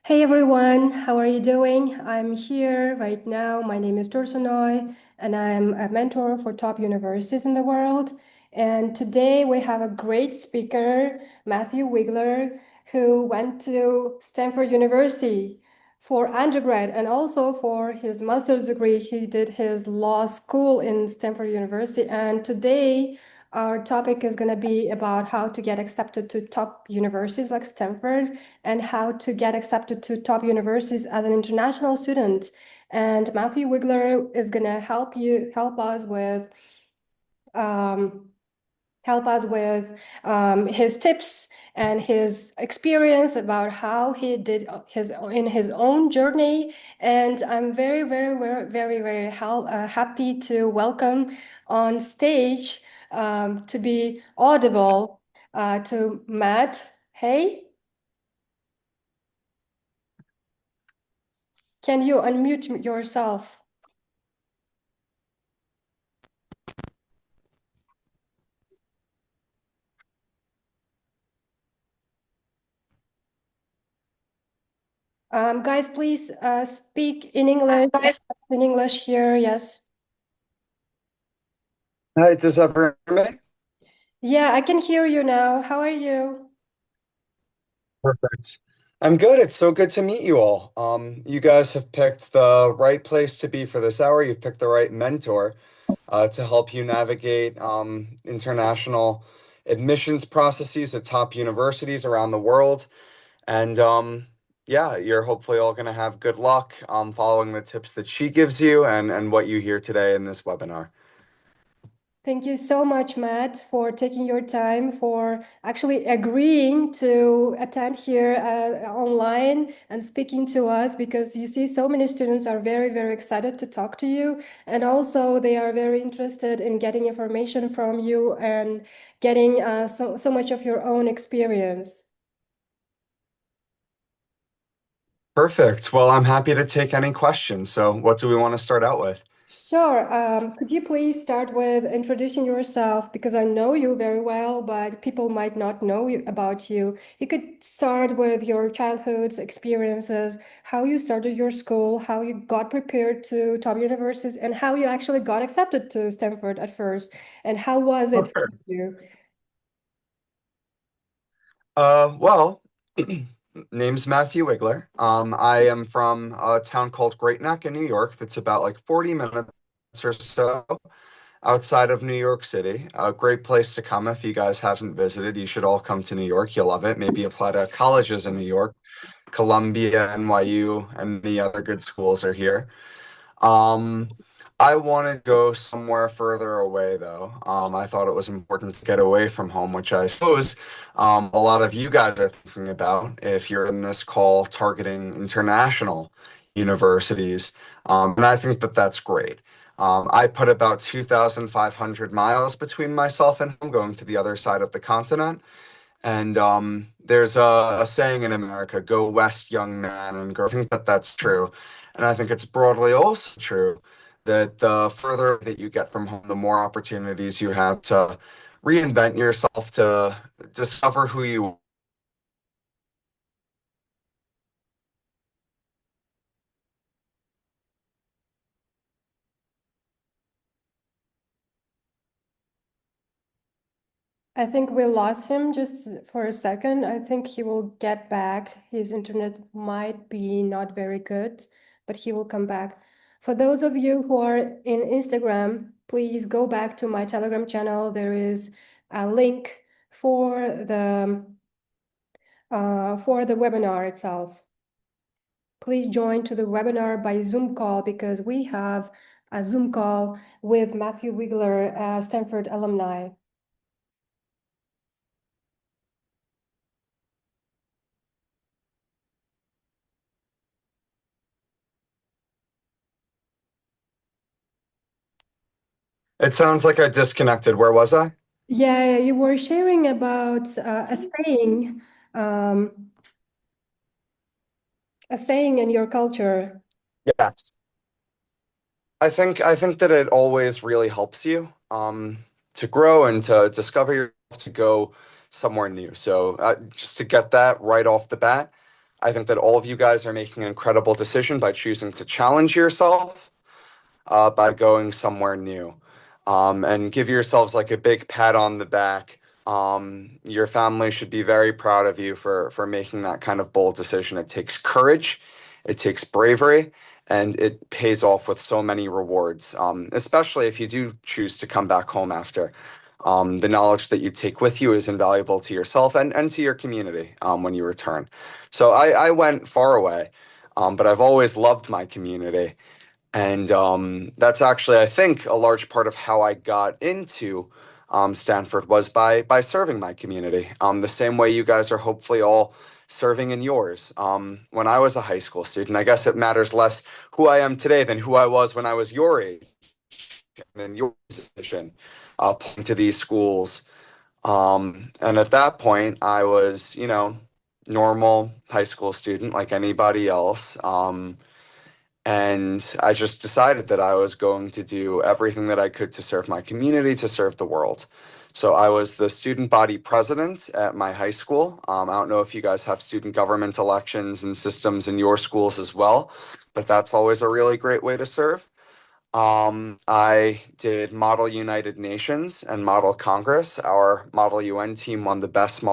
Hey everyone, how are you doing? I'm here right now. My name is Tursunoy, and I'm a mentor for top universities in the world. And today we have a great speaker, Matthew Wigler, who went to Stanford University for undergrad and also for his master's degree. He did his law school in Stanford University. And today our topic is going to be about how to get accepted to top universities like Stanford and how to get accepted to top universities as an international student. And Matthew Wigler is going to um, help us with his tips and his experience about how he did his own journey. And I'm very happy to welcome on stage to be audible to Matt. Hey. Can you unmute yourself? Guys, please speak in English. In English here, yes. Hi, does everyone hear me? Yeah, I can hear you now. How are you? Perfect. I'm good. It's so good to meet you all. You guys have picked the right place to be for this hour. You've picked the right mentor to help you navigate international admissions processes at top universities around the world. And yeah, you're hopefully all going to have good luck following the tips that she gives you and what you hear today in this webinar. Thank you so much, Matt, for taking your time, for actually agreeing to attend here online and speaking to us, because you see so many students are very excited to talk to you. And also they are very interested in getting information from you and getting so much of your own experience. Perfect. Well, I'm happy to take any questions. So, what do we want to start out with? Sure. Could you please start with introducing yourself? Because I know you very well, but people might not know about you. You could start with your childhood experiences, how you started your school, how you got prepared to top universities, and how you actually got accepted to Stanford at first, and how was it for Okay. you? Well, name's Matthew Wigler. I am from a town called Great Neck in New York that's about like 40 minutes or so outside of New York City. A great place to come if you guys haven't visited. You should all come to New York. You'll love it. Maybe apply to colleges in New York. Columbia, NYU, and the other good schools are here. Um, I want to go somewhere further away, though. I thought it was important to get away from home, which I suppose a lot of you guys are thinking about if you're in this call targeting international universities. And I think that that's great. I put about 2,500 miles between myself and home going to the other side of the continent. And there's a saying in America, go west, young man, and I think that that's true. And I think it's broadly also true that the further that you get from home, the more opportunities you have to reinvent yourself, to discover who you. I think we lost him just for a second. I think he will get back. His internet might be not very good, but he will come back. For those of you who are in Instagram, please go back to my Telegram channel. There is a link for the webinar itself. Please join to the webinar by Zoom call because we have a Zoom call with Matthew Wigler, a Stanford alumni. It sounds like I disconnected. Where was I? Yeah, you were sharing about um, a saying in your culture. Yes. I think that it always really helps you to grow and to discover yourself, to go somewhere new. So just to get that right off the bat, I think that all of you guys are making an incredible decision by choosing to challenge yourself by going somewhere new. And give yourselves like a big pat on the back. Your family should be very proud of you for making that kind of bold decision. It takes courage, it takes bravery, and it pays off with so many rewards, especially if you do choose to come back home after. The knowledge that you take with you is invaluable to yourself and to your community when you return. So I went far away, but I've always loved my community. And that's actually, I think, a large part of how I got into Stanford was by serving my community. The same way you guys are hopefully all serving in yours. When I was a high school student, I guess it matters less who I am today than who I was when I was your age and in your position, applying to these schools. And at that point, I was, normal high school student like anybody else. And I just decided that I was going to do everything that I could to serve my community, to serve the world. So I was the student body president at my high school. I don't know if you guys have student government elections and systems in your schools as well, but that's always a really great way to serve. I did Model United Nations and Model Congress. Our Model UN team won the best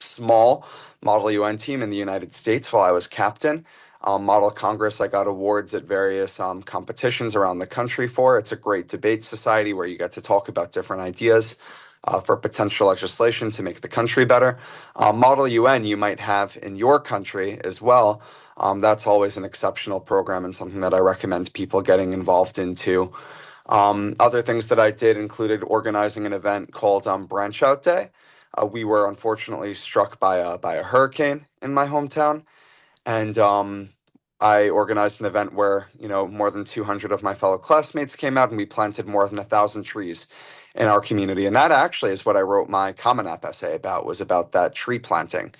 small Model UN team in the United States while I was captain. Model Congress, I got awards at various competitions around the country for. It's a great debate society where you get to talk about different ideas for potential legislation to make the country better. Model UN you might have in your country as well. That's always an exceptional program and something that I recommend people getting involved into. Other things that I did included organizing an event called Branch Out Day. We were unfortunately struck by a hurricane in my hometown, and I organized an event where more than 200 of my fellow classmates came out, and we planted more than 1,000 trees in our community. And that actually is what I wrote my Common App essay about, was about that tree planting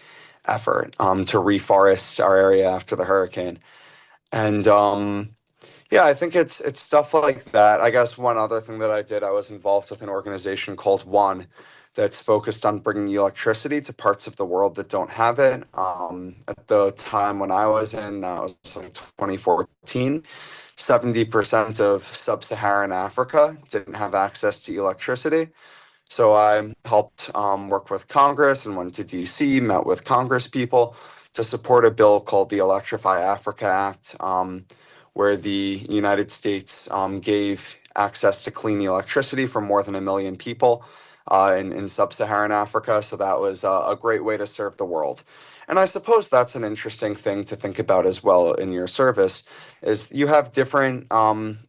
effort to reforest our area after the hurricane. And yeah, I think it's stuff like that. I guess one other thing that I did, I was involved with an organization called One that's focused on bringing electricity to parts of the world that don't have it. At the time when I was in, that was like 2014, 70% of sub-Saharan Africa didn't have access to electricity. So I helped work with Congress and went to DC, met with Congress people to support a bill called the Electrify Africa Act, where the United States gave access to clean electricity for more than 1 million people in sub-Saharan Africa. So that was a great way to serve the world. And I suppose that's an interesting thing to think about as well in your service, is you have different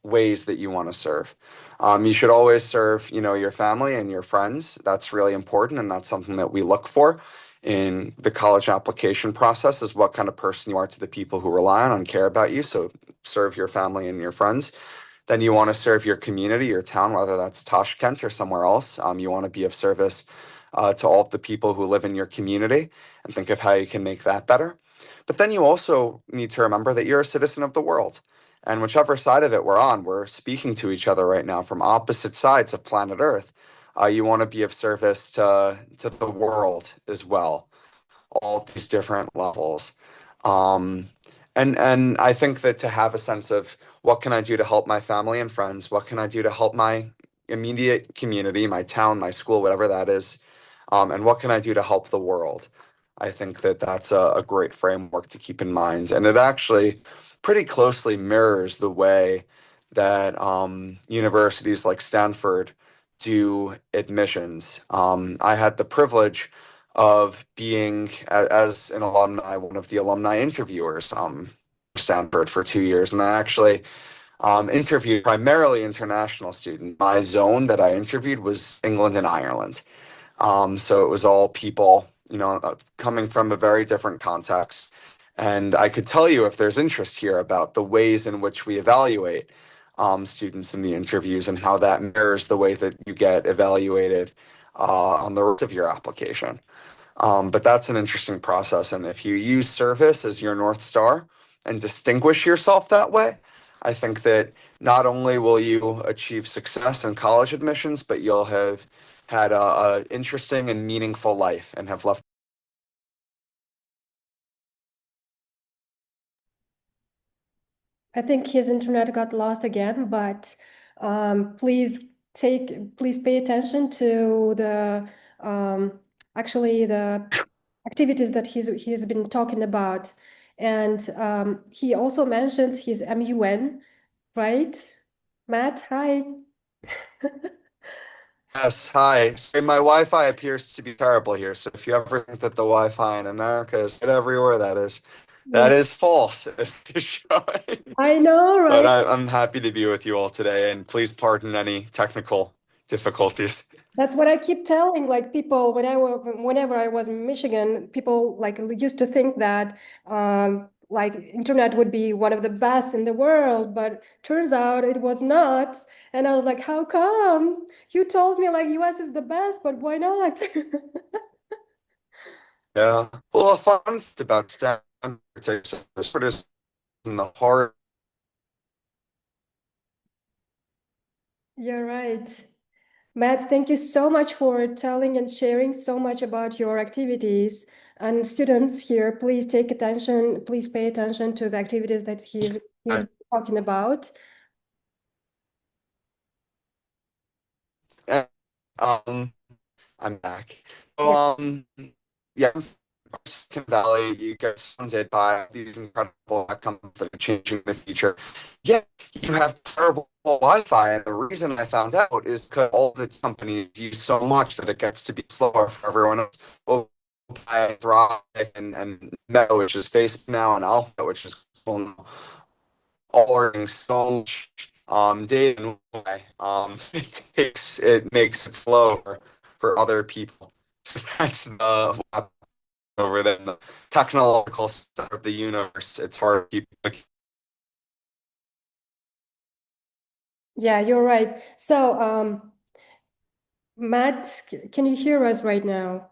ways that you want to serve. You should always serve, your family and your friends. That's really important, and that's something that we look for in the college application process, is what kind of person you are to the people who rely on and care about you. So serve your family and your friends. Then you want to serve your community, your town, whether that's Tashkent or somewhere else. You want to be of service to all of the people who live in your community and think of how you can make that better. But then you also need to remember that you're a citizen of the world. And whichever side of it we're on, we're speaking to each other right now from opposite sides of planet Earth. You want to be of service to the world as well, all these different levels. Um, and I think that to have a sense of what can I do to help my family and friends, what can I do to help my immediate community, my town, my school, whatever that is, and what can I do to help the world? I think that that's a great framework to keep in mind. And it actually pretty closely mirrors the way that universities like Stanford do admissions. I had the privilege of being, as an alumni, one of the alumni interviewers Stanford for 2 years. And I actually interviewed primarily international students. My zone that I interviewed was England and Ireland. So it was all people, coming from a very different context. And I could tell you, if there's interest here, about the ways in which we evaluate students in the interviews and how that mirrors the way that you get evaluated on the rest of your application. But that's an interesting process. And if you use service as your North Star and distinguish yourself that way, I think that not only will you achieve success in college admissions, but you'll have had a interesting and meaningful life and have left I think his internet got lost again, but please please pay attention to the actually the activities that he's been talking about. And he also mentioned his MUN, right? Matt, hi. Yes, hi. Sorry, my Wi-Fi appears to be terrible here. So if you ever think that the Wi-Fi in America is good everywhere, that Yeah, is false. It's showing. I know, But right? I'm happy to be with you all today, and please pardon any technical difficulties. That's what I keep telling like people whenever I was in Michigan, people like used to think that like internet would be one of the best in the world, but turns out it was not. And I was like, how come? You told me like US is the best, but why not? Yeah. Well, a fun fact about Stanford is in the heart. You're right. Matt, thank you so much for telling and sharing so much about your activities. And students here, please take attention, please pay attention to the activities that he's talking about. Um, I'm back. So, Yeah. yeah, I'm from Silicon Valley. You get funded by these incredible companies that are changing the future. Yeah, you have terrible Wi-Fi, and the reason I found out is because all the companies use so much that it gets to be slower for everyone else. Well, by Thrive and Meta, which is Facebook now, and Alpha, which is Google now, all are getting so much data and Wi-Fi. It makes it slower for other people. So that's the over there in the technological center of the universe. It's hard to keep. Yeah, you're right. So, Matt, can you hear us right now?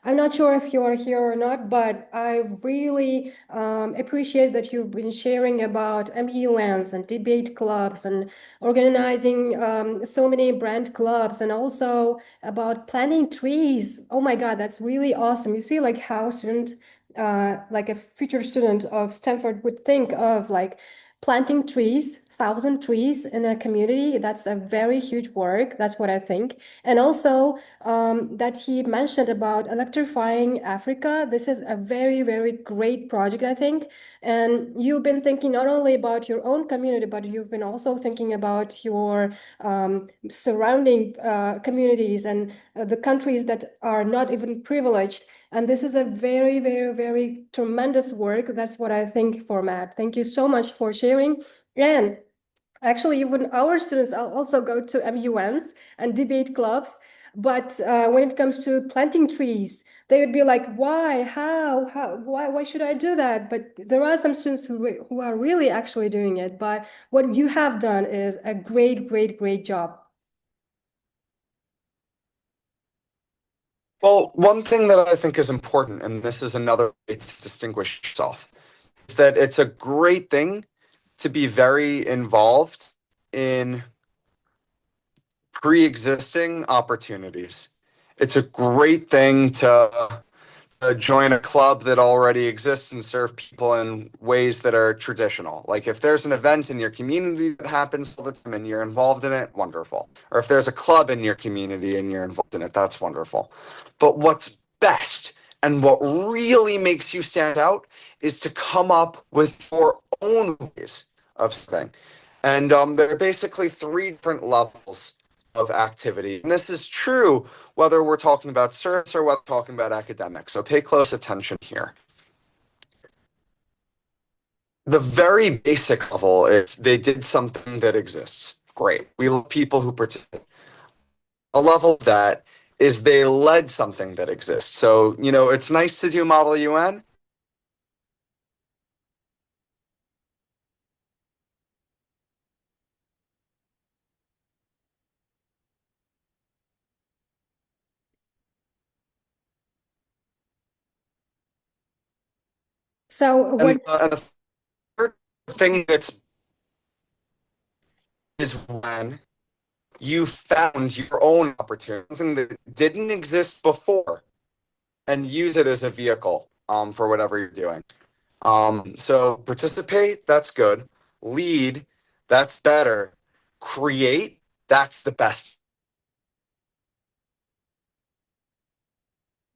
I'm not sure if you're here or not, but I really appreciate that you've been sharing about MUNs and debate clubs and organizing so many brand clubs and also about planting trees. Oh my God, that's really awesome. You see, like how student, like a future student of Stanford would think of like planting trees, 1,000 trees in a community. That's a very huge work. That's what I think. And also, that he mentioned about electrifying Africa. This is a very, very great project, I think. And you've been thinking not only about your own community, but you've been also thinking about your surrounding communities and the countries that are not even privileged. And this is a very, very, very tremendous work. That's what I think for Matt. Thank you so much for sharing. And actually, even our students also go to MUNs and debate clubs, but when it comes to planting trees, they would be like, "Why? How? Why should I do that?" But there are some students who are really actually doing it. But what you have done is a great, great, great job. Well, one thing that I think is important, and this is another way to distinguish yourself, is that it's a great thing to be very involved in pre-existing opportunities. It's a great thing to join a club that already exists and serve people in ways that are traditional. Like if there's an event in your community that happens all the time and you're involved in it, wonderful. Or if there's a club in your community and you're involved in it, that's wonderful. But what's best and what really makes you stand out is to come up with your own ways of thing. And there are basically three different levels of activity. And this is true whether we're talking about service or whether we're talking about academics. So pay close attention here. The very basic level is they did something that exists. Great. We love people who participate. A level of that is they led something that exists. So, it's nice to do Model UN. So what? And the third thing that's is when you found your own opportunity, something that didn't exist before, and use it as a vehicle for whatever you're doing. So participate, that's good. Lead, that's better. Create, that's the best.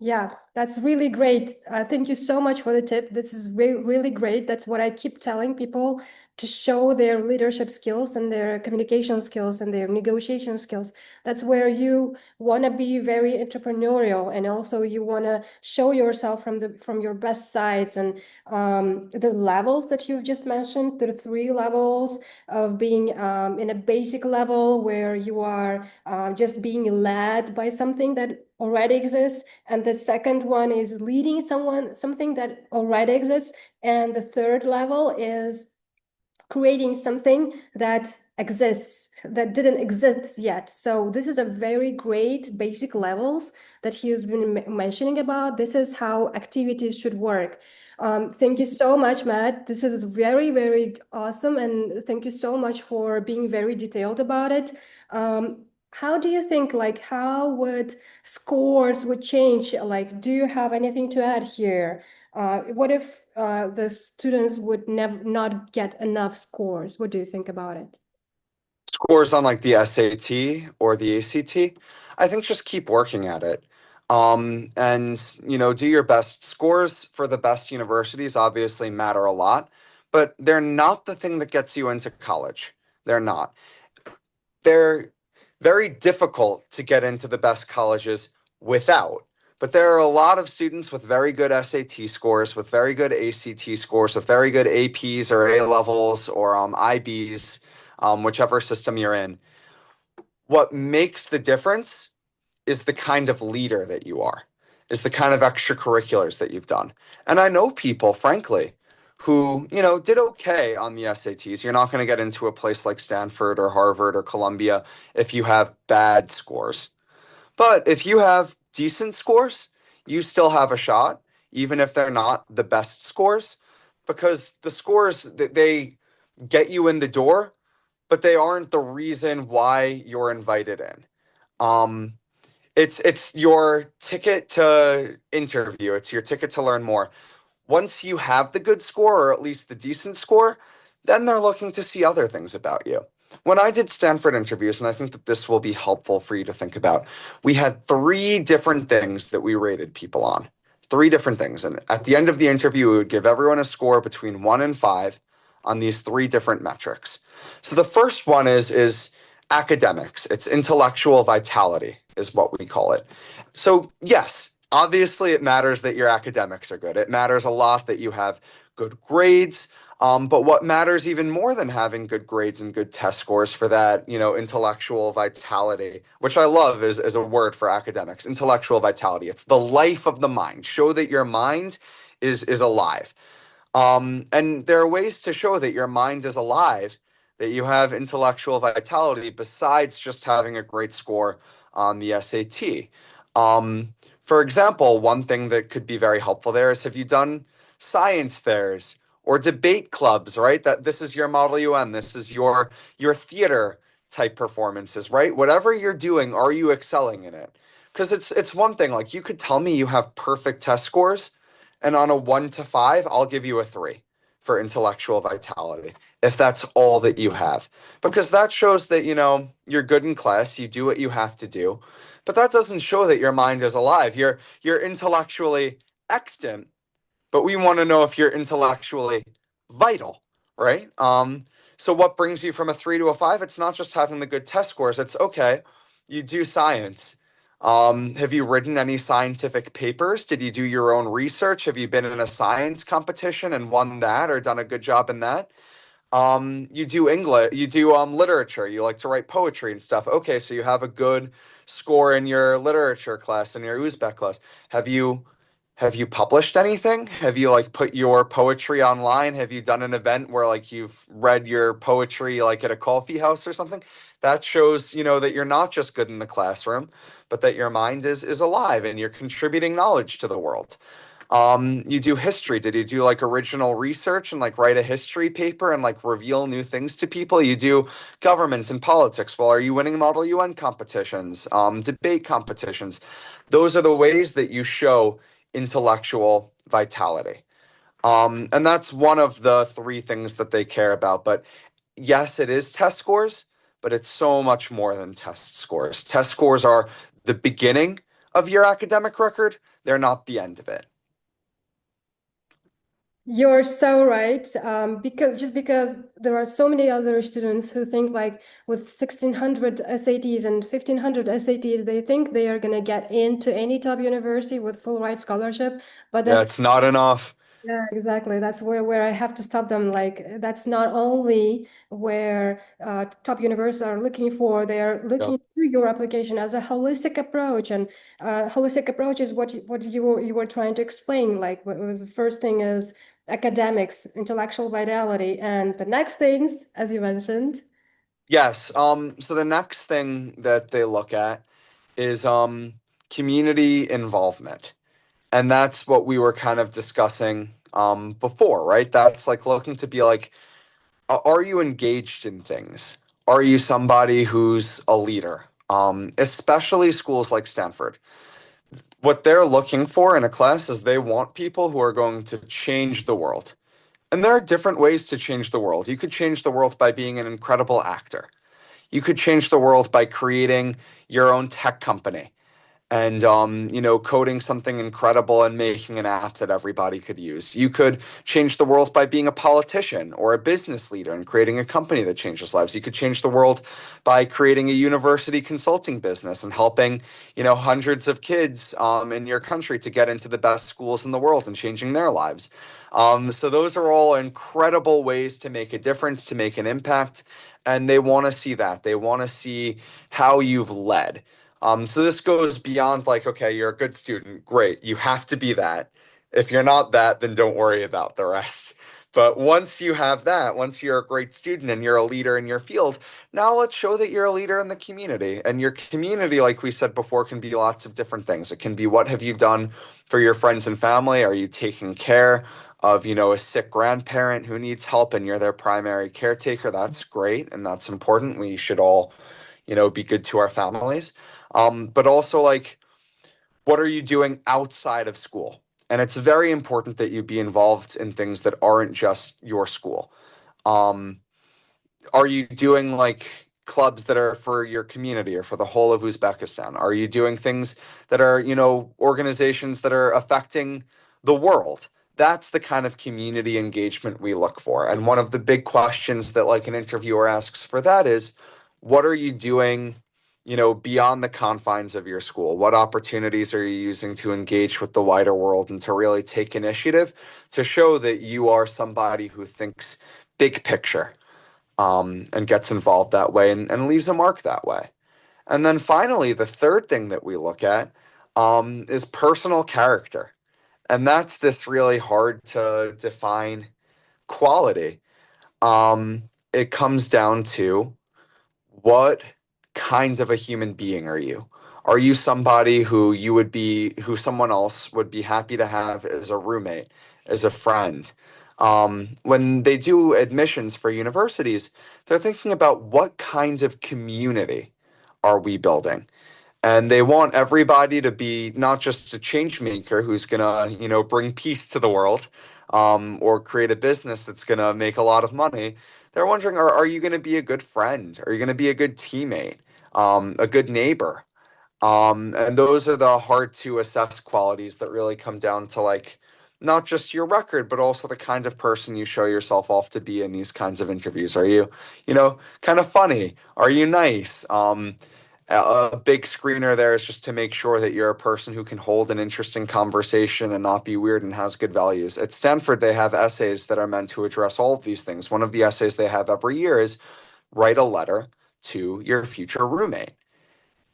Yeah, that's really great. Thank you so much for the tip. This is really great. That's what I keep telling people to show their leadership skills and their communication skills and their negotiation skills. That's where you want to be very entrepreneurial, and also you want to show yourself from your best sides. And the levels that you've just mentioned, the three levels of being in a basic level where you are just being led by something that already exists, and the second one is leading something that already exists, and the third level is creating something that exists, that didn't exist yet. So this is a very great basic levels that he's been mentioning about. This is how activities should work. Thank you so much, Matt. This is very awesome, and thank you so much for being very detailed about it. How do you think, like, how would scores would change? Like, do you have anything to add here? What if the students would never not get enough scores? What do you think about it? Scores on like the SAT or the ACT, I think just keep working at it. And do your best. Scores for the best universities obviously matter a lot, but they're not the thing that gets you into college. They're not. They're very difficult to get into the best colleges without. But there are a lot of students with very good SAT scores, with very good ACT scores, with very good APs or A levels or IBs, whichever system you're in. What makes the difference is the kind of leader that you are, is the kind of extracurriculars that you've done. And I know people, frankly, who, did okay on the SATs. You're not going to get into a place like Stanford or Harvard or Columbia if you have bad scores. But if you have decent scores, you still have a shot, even if they're not the best scores, because the scores that they get you in the door, but they aren't the reason why you're invited in. Um, it's your ticket to interview. It's your ticket to learn more. Once you have the good score, or at least the decent score, then they're looking to see other things about you. When I did Stanford interviews, and I think that this will be helpful for you to think about, we had three different things that we rated people on. Three different things. And at the end of the interview, we would give everyone a score between 1 and 5 on these three different metrics. So the first one is academics. It's intellectual vitality, is what we call it. So, yes, obviously it matters that your academics are good. It matters a lot that you have good grades. But what matters even more than having good grades and good test scores for that, intellectual vitality, which I love is a word for academics, intellectual vitality. It's the life of the mind. Show that your mind is alive. And there are ways to show that your mind is alive, that you have intellectual vitality besides just having a great score on the SAT. For example, one thing that could be very helpful there is, have you done science fairs or debate clubs, right? That this is your Model UN, this is your theater type performances, right? Whatever you're doing, are you excelling in it? Because it's one thing, like you could tell me you have perfect test scores, and on a 1 to 5, I'll give you a 3 for intellectual vitality, if that's all that you have. Because that shows that, you're good in class, you do what you have to do. But that doesn't show that your mind is alive. You're intellectually extant, but we want to know if you're intellectually vital, right? So what brings you from a 3 to a 5? It's not just having the good test scores. It's okay, you do science. Have you written any scientific papers? Did you do your own research? Have you been in a science competition and won that or done a good job in that? You do English, you do literature, you like to write poetry and stuff. Okay, so you have a good score in your literature class, in your Uzbek class. Have you have you published anything? Have you like put your poetry online? Have you done an event where like you've read your poetry like at a coffee house or something? That shows, that you're not just good in the classroom, but that your mind is alive and you're contributing knowledge to the world. You do history. Did you do like original research and like write a history paper and like reveal new things to people? You do government and politics. Well, are you winning Model UN competitions, debate competitions? Those are the ways that you show intellectual vitality. And that's one of the three things that they care about. But yes, it is test scores, but it's so much more than test scores. Test scores are the beginning of your academic record, they're not the end of it. You're so right. Because there are so many other students who think like with 1600 SATs and 1500 SATs, they think they are gonna get into any top university with full ride scholarship, but Yeah, that's it's not enough. yeah, exactly. That's where I have to stop them. Like, that's not only where top universities are looking for, they are Yep. looking through your application as a holistic approach. And holistic approach is what you were trying to explain. Like, the first thing is academics, intellectual vitality, and the next things, as you mentioned. Yes. So the next thing that they look at is community involvement. And that's what we were kind of discussing before, right? That's like looking to be like, are you engaged in things? Are you somebody who's a leader? Especially schools like Stanford. What they're looking for in a class is they want people who are going to change the world. And there are different ways to change the world. You could change the world by being an incredible actor. You could change the world by creating your own tech company and coding something incredible and making an app that everybody could use. You could change the world by being a politician or a business leader and creating a company that changes lives. You could change the world by creating a university consulting business and helping hundreds of kids in your country to get into the best schools in the world and changing their lives. So those are all incredible ways to make a difference, to make an impact, and they want to see that. They want to see how you've led. So this goes beyond like, okay, you're a good student. Great. You have to be that. If you're not that, then don't worry about the rest. But once you have that, once you're a great student and you're a leader in your field, now let's show that you're a leader in the community. And your community, like we said before, can be lots of different things. It can be what have you done for your friends and family? Are you taking care of, a sick grandparent who needs help and you're their primary caretaker? That's great and that's important. We should all, be good to our families. But also like, what are you doing outside of school? And it's very important that you be involved in things that aren't just your school. Um, are you doing like clubs that are for your community or for the whole of Uzbekistan? Are you doing things that are, organizations that are affecting the world? That's the kind of community engagement we look for. And one of the big questions that like an interviewer asks for that is, what are you doing, beyond the confines of your school? What opportunities are you using to engage with the wider world and to really take initiative to show that you are somebody who thinks big picture? And gets involved that way and leaves a mark that way. And then finally, the third thing that we look at is personal character. And that's this really hard to define quality. It comes down to what kinds of a human being are you? Are you somebody who someone else would be happy to have as a roommate, as a friend? When they do admissions for universities, they're thinking about what kinds of community are we building? And they want everybody to be not just a change maker who's gonna, bring peace to the world, or create a business that's gonna make a lot of money. They're wondering, are you gonna be a good friend? Are you gonna be a good teammate, a good neighbor? And those are the hard to assess qualities that really come down to like not just your record, but also the kind of person you show yourself off to be in these kinds of interviews. Are you, kind of funny? Are you nice? A big screener there is just to make sure that you're a person who can hold an interesting conversation and not be weird and has good values. At Stanford, they have essays that are meant to address all of these things. One of the essays they have every year is write a letter to your future roommate.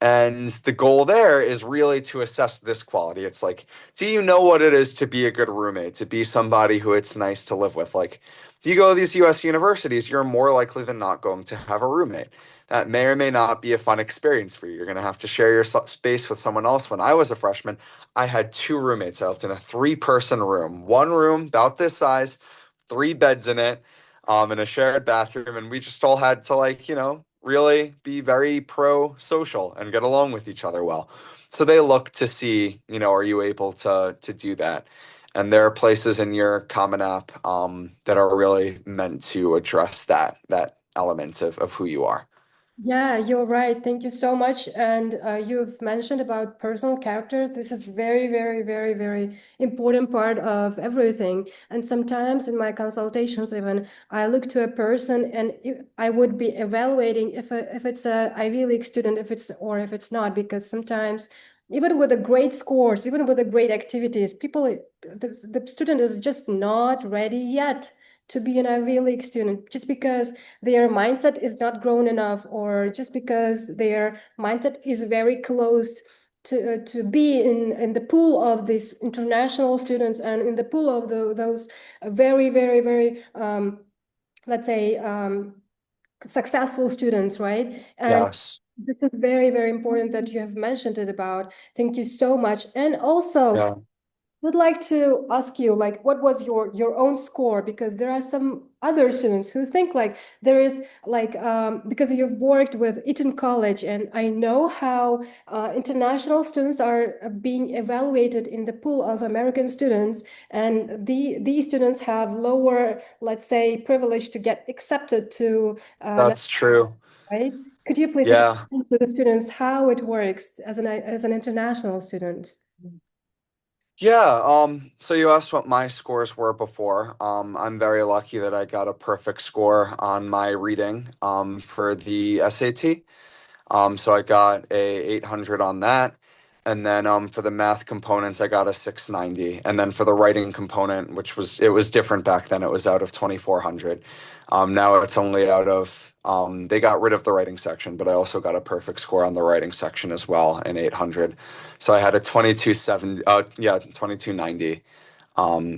And the goal there is really to assess this quality. It's like, do you know what it is to be a good roommate, to be somebody who it's nice to live with? Like, if you go to these US universities, you're more likely than not going to have a roommate. That may or may not be a fun experience for you. You're going to have to share your space with someone else. When I was a freshman, I had two roommates. I lived in a three-person room, one room about this size, three beds in it, in a shared bathroom, and we just all had to like, really be very pro-social and get along with each other well. So they look to see, are you able to do that? And there are places in your Common App that are really meant to address that element of who you are. Yeah, you're right. Thank you so much. And you've mentioned about personal characters. This is very, very, very, very important part of everything. And sometimes in my consultations, even I look to a person and I would be evaluating if it's a Ivy League student, if it's not, because sometimes even with the great scores, even with the great activities, the student is just not ready yet to be an Ivy League student, just because their mindset is not grown enough, or just because their mindset is very closed to be in the pool of these international students, and in the pool of those very, very, very, let's say, successful students, right? And Yes. this is very, very important that you have mentioned it about. Thank you so much. And also, Yeah. would like to ask you, like, what was your own score? Because there are some other students who think like there is like because you've worked with Eton College, and I know how international students are being evaluated in the pool of American students, and these students have lower, let's say, privilege to get accepted to That's true. right? Could you please Yeah. explain to the students how it works as an international student? Yeah, so you asked what my scores were before. I'm very lucky that I got a perfect score on my reading, for the SAT. So I got a 800 on that. And then for the math components, I got a 690. And then for the writing component, it was different back then. It was out of 2400. Now it's only out of they got rid of the writing section, but I also got a perfect score on the writing section as well in 800. So I had a 2270, 2290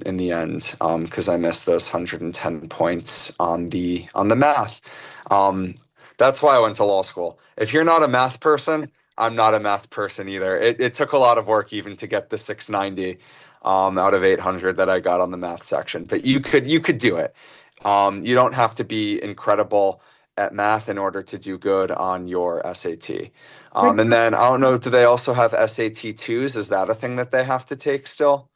in the end, because I missed those 110 points on the math. Um, that's why I went to law school. If you're not a math person, I'm not a math person either. It took a lot of work even to get the 690 out of 800 that I got on the math section, but you could do it. You don't have to be incredible at math in order to do good on your SAT. And then I don't know, do they also have SAT twos? Is that a thing that they have to take still?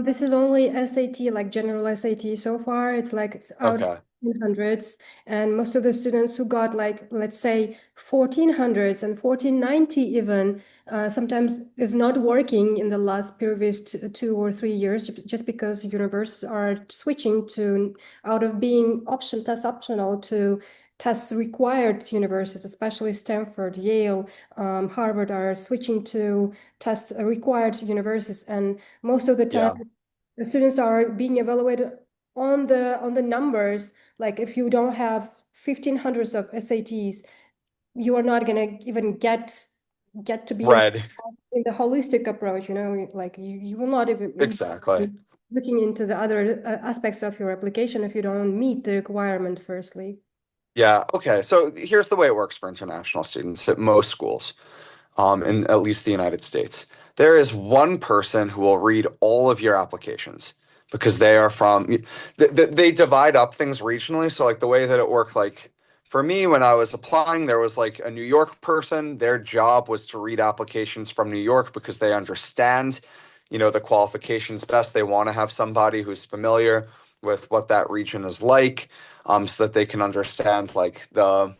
This is only SAT, like general SAT so far. It's like out of Okay. 1400s. And most of the students who got like, let's say 1400s and 1490 even, sometimes is not working in the last previous 2 or 3 years, just because universities are switching to out of being test optional to test required universities, especially Stanford, Yale, Harvard are switching to test required universities. And most of the time Yeah. the students are being evaluated on the numbers. Like if you don't have 1500s of SATs, you are not going to even get to be Red. in the holistic approach, like you will not even Exactly. be looking into the other aspects of your application if you don't meet the requirement firstly. Yeah. Okay. So here's the way it works for international students at most schools, in at least the United States. There is one person who will read all of your applications because they are from, they divide up things regionally. So, like, the way that it worked, like, for me, when I was applying, there was like a New York person. Their job was to read applications from New York because they understand, the qualifications best. They want to have somebody who's familiar with what that region is like, so that they can understand, like, the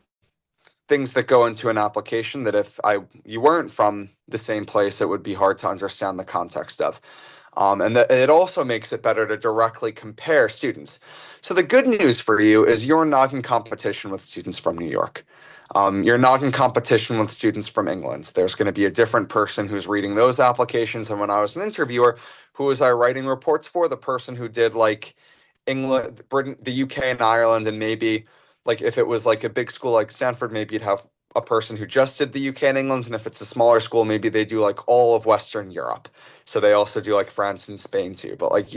things that go into an application that if you weren't from the same place, it would be hard to understand the context of. And it also makes it better to directly compare students. So the good news for you is you're not in competition with students from New York. You're not in competition with students from England. There's going to be a different person who's reading those applications. And when I was an interviewer, who was I writing reports for? The person who did, like, England, Britain, the UK, and Ireland, and maybe, like, if it was like a big school like Stanford, maybe you'd have a person who just did the UK and England, and if it's a smaller school, maybe they do like all of Western Europe. So they also do like France and Spain too. But, like,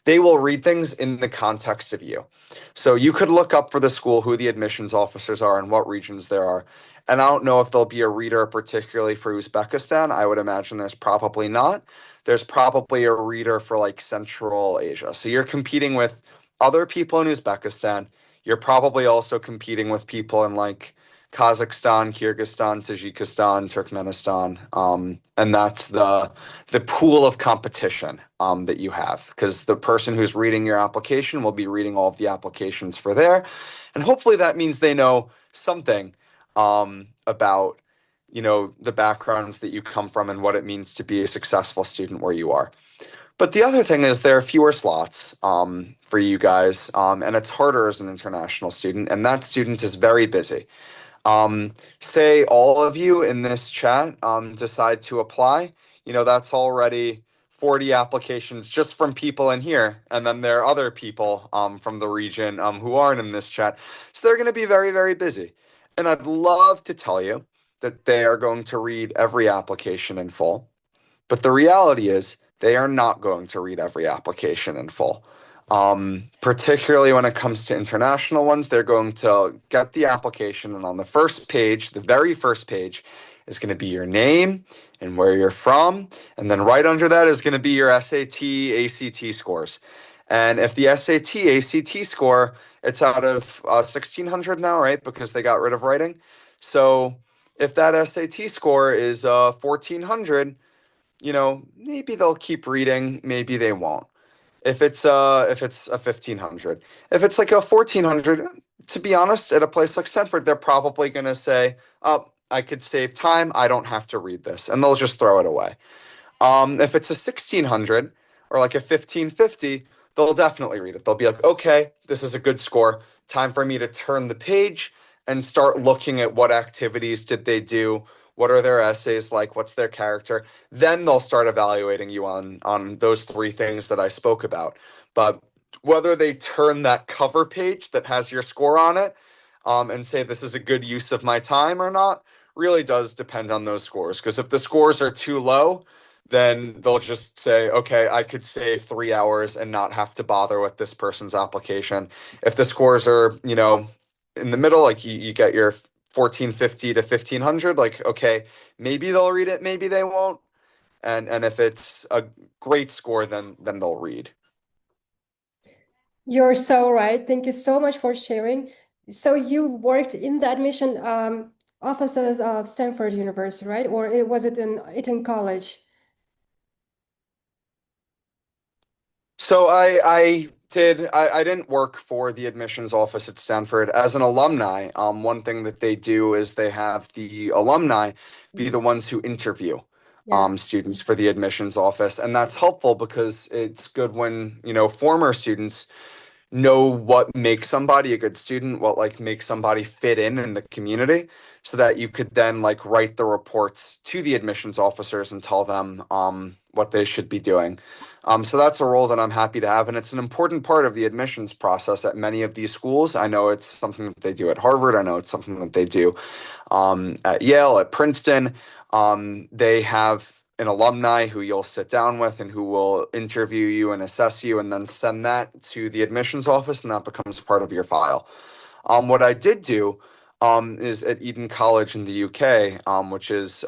they will read things in the context of you. So you could look up for the school who the admissions officers are and what regions there are. And I don't know if there'll be a reader particularly for Uzbekistan. I would imagine there's probably not. There's probably a reader for like Central Asia. So you're competing with other people in Uzbekistan. You're probably also competing with people in, like, Kazakhstan, Kyrgyzstan, Tajikistan, Turkmenistan, and that's the pool of competition that you have, because the person who's reading your application will be reading all of the applications for there, and hopefully that means they know something about the backgrounds that you come from and what it means to be a successful student where you are. But the other thing is there are fewer slots for you guys, and it's harder as an international student, and that student is very busy. Say all of you in this chat decide to apply, that's already 40 applications just from people in here. And then there are other people from the region who aren't in this chat. So they're going to be very, very busy. And I'd love to tell you that they are going to read every application in full. But the reality is, they are not going to read every application in full. Particularly when it comes to international ones, they're going to get the application, and on the first page, the very first page, is going to be your name and where you're from. And then right under that is going to be your SAT, ACT scores. And if the SAT, ACT score, it's out of 1600 now, right? Because they got rid of writing. So if that SAT score is 1400, maybe they'll keep reading, maybe they won't. If it's a 1500, if it's like a 1400, to be honest, at a place like Stanford, they're probably going to say, "Oh, I could save time. I don't have to read this," and they'll just throw it away. If it's a 1600 or like a 1550, they'll definitely read it. They'll be like, okay, this is a good score. Time for me to turn the page and start looking at what activities did they do, what are their essays like, what's their character. Then they'll start evaluating you on those three things that I spoke about. But whether they turn that cover page that has your score on it and say this is a good use of my time or not really does depend on those scores. Because if the scores are too low, then they'll just say, okay, I could save 3 hours and not have to bother with this person's application. If the scores are, in the middle, like you get your 1450 to 1500, like, okay, maybe they'll read it, maybe they won't. And if it's a great score, then they'll read. You're so right. Thank you so much for sharing. So you've worked in the admission offices of Stanford University, right? Or was it in Eton College? So I didn't work for the admissions office at Stanford as an alumni. One thing that they do is they have the alumni be the ones who interview Yeah. students for the admissions office, and that's helpful because it's good when former students know what makes somebody a good student, what like makes somebody fit in the community, so that you could then like write the reports to the admissions officers and tell them what they should be doing. So that's a role that I'm happy to have, and it's an important part of the admissions process at many of these schools. I know it's something that they do at Harvard. I know it's something that they do at Yale, at Princeton. They have an alumni who you'll sit down with and who will interview you and assess you and then send that to the admissions office, and that becomes part of your file. What I did do is at Eden College in the UK, which is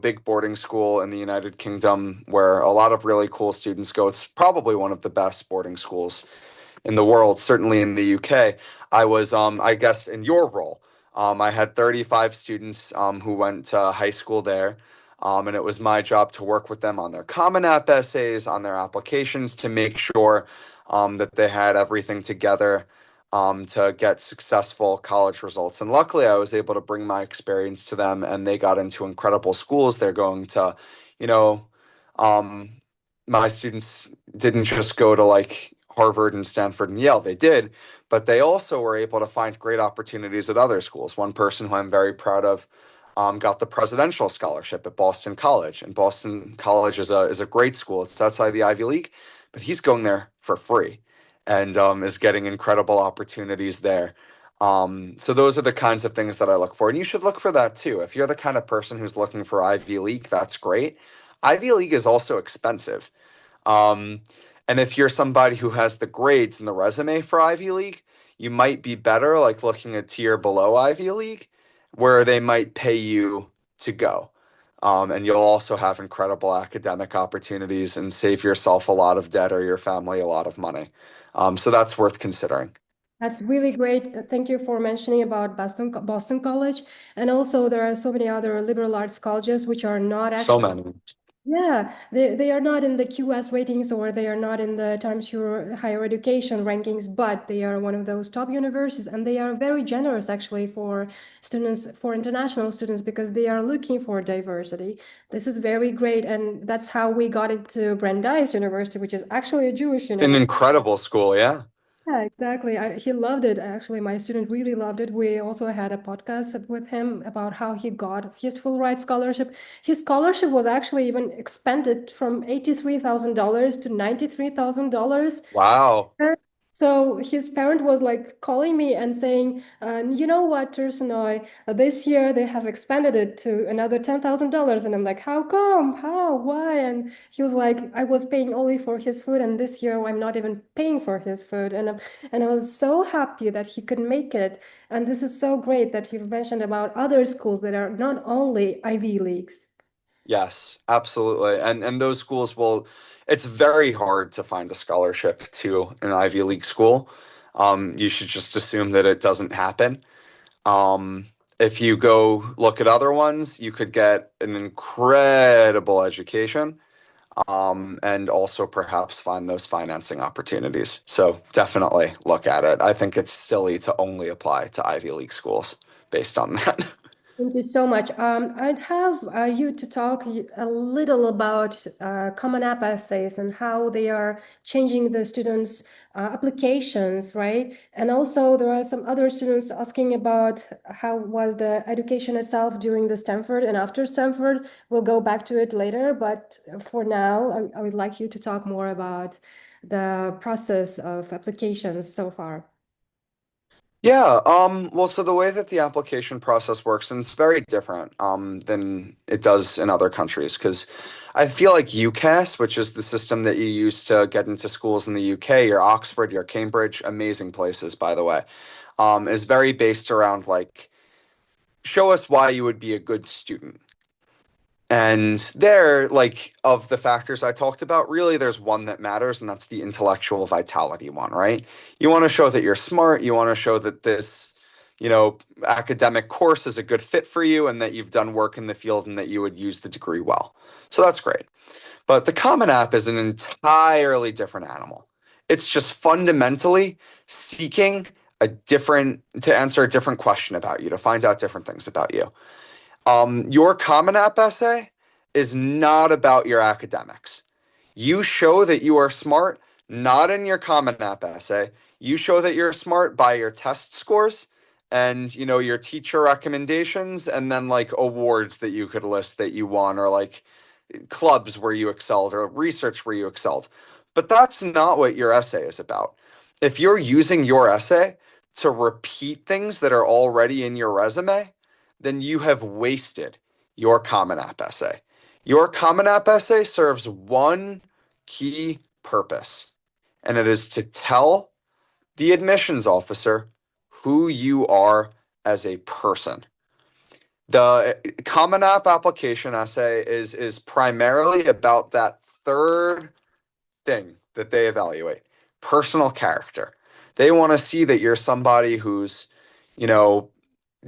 big boarding school in the United Kingdom where a lot of really cool students go. It's probably one of the best boarding schools in the world, certainly in the UK. I was, I guess, in your role. I had 35 students who went to high school there. And it was my job to work with them on their Common App essays, on their applications to make sure that they had everything together to get successful college results. And luckily, I was able to bring my experience to them, and they got into incredible schools. They're going to, you know, um, my students didn't just go to like Harvard and Stanford and Yale. They did, but they also were able to find great opportunities at other schools. One person who I'm very proud of got the presidential scholarship at Boston College, and Boston College is a great school. It's outside the Ivy League, but he's going there for free and is getting incredible opportunities there. So those are the kinds of things that I look for, and you should look for that too. If you're the kind of person who's looking for Ivy League, that's great. Ivy League is also expensive. Um, and if you're somebody who has the grades and the resume for Ivy League, you might be better like looking a tier below Ivy League, where they might pay you to go. And you'll also have incredible academic opportunities and save yourself a lot of debt or your family a lot of money. So that's worth considering. That's really great. Thank you for mentioning about Boston College. And also, there are so many other liberal arts colleges which are not So actually, many. yeah, they are not in the QS ratings or they are not in the Times New higher education rankings, but they are one of those top universities and they are very generous actually for students, for international students, because they are looking for diversity. This is very great. And that's how we got into Brandeis University, which is actually a Jewish An university. incredible school, yeah. Yeah, exactly. He loved it. Actually, my student really loved it. We also had a podcast with him about how he got his full ride scholarship. His scholarship was actually even expanded from $83,000 to $93,000. Wow. So his parent was like calling me and saying, you know what, Tursunoy, this year they have expanded it to another $10,000. And I'm like, how come? How? Why? And he was like, I was paying only for his food, and this year I'm not even paying for his food. And I was so happy that he could make it. And this is so great that you've mentioned about other schools that are not only Ivy Leagues. Yes, absolutely. And those schools will, it's very hard to find a scholarship to an Ivy League school. You should just assume that it doesn't happen. Um, if you go look at other ones, you could get an incredible education, and also perhaps find those financing opportunities. So definitely look at it. I think it's silly to only apply to Ivy League schools based on that. Thank you so much. I'd have you to talk a little about Common App essays and how they are changing the students' applications, right? And also, there are some other students asking about how was the education itself during the Stanford and after Stanford. We'll go back to it later, but for now, I would like you to talk more about the process of applications so far. Yeah, well, so the way that the application process works, and it's very different than it does in other countries, because I feel like UCAS, which is the system that you use to get into schools in the UK, your Oxford, your Cambridge, amazing places, by the way, is very based around like, show us why you would be a good student. And there, like, of the factors I talked about, really there's one that matters, and that's the intellectual vitality one, right? You want to show that you're smart, you want to show that this, academic course is a good fit for you and that you've done work in the field and that you would use the degree well. So that's great. But the Common App is an entirely different animal. It's just fundamentally seeking to answer a different question about you, to find out different things about you. Your Common App essay is not about your academics. You show that you are smart, not in your Common App essay. You show that you're smart by your test scores and, your teacher recommendations and then like awards that you could list that you won or like clubs where you excelled or research where you excelled. But that's not what your essay is about. If you're using your essay to repeat things that are already in your resume, then you have wasted your Common App essay. Your Common App essay serves one key purpose, and it is to tell the admissions officer who you are as a person. The Common App application essay is primarily about that third thing that they evaluate, personal character. They want to see that you're somebody who's, you know,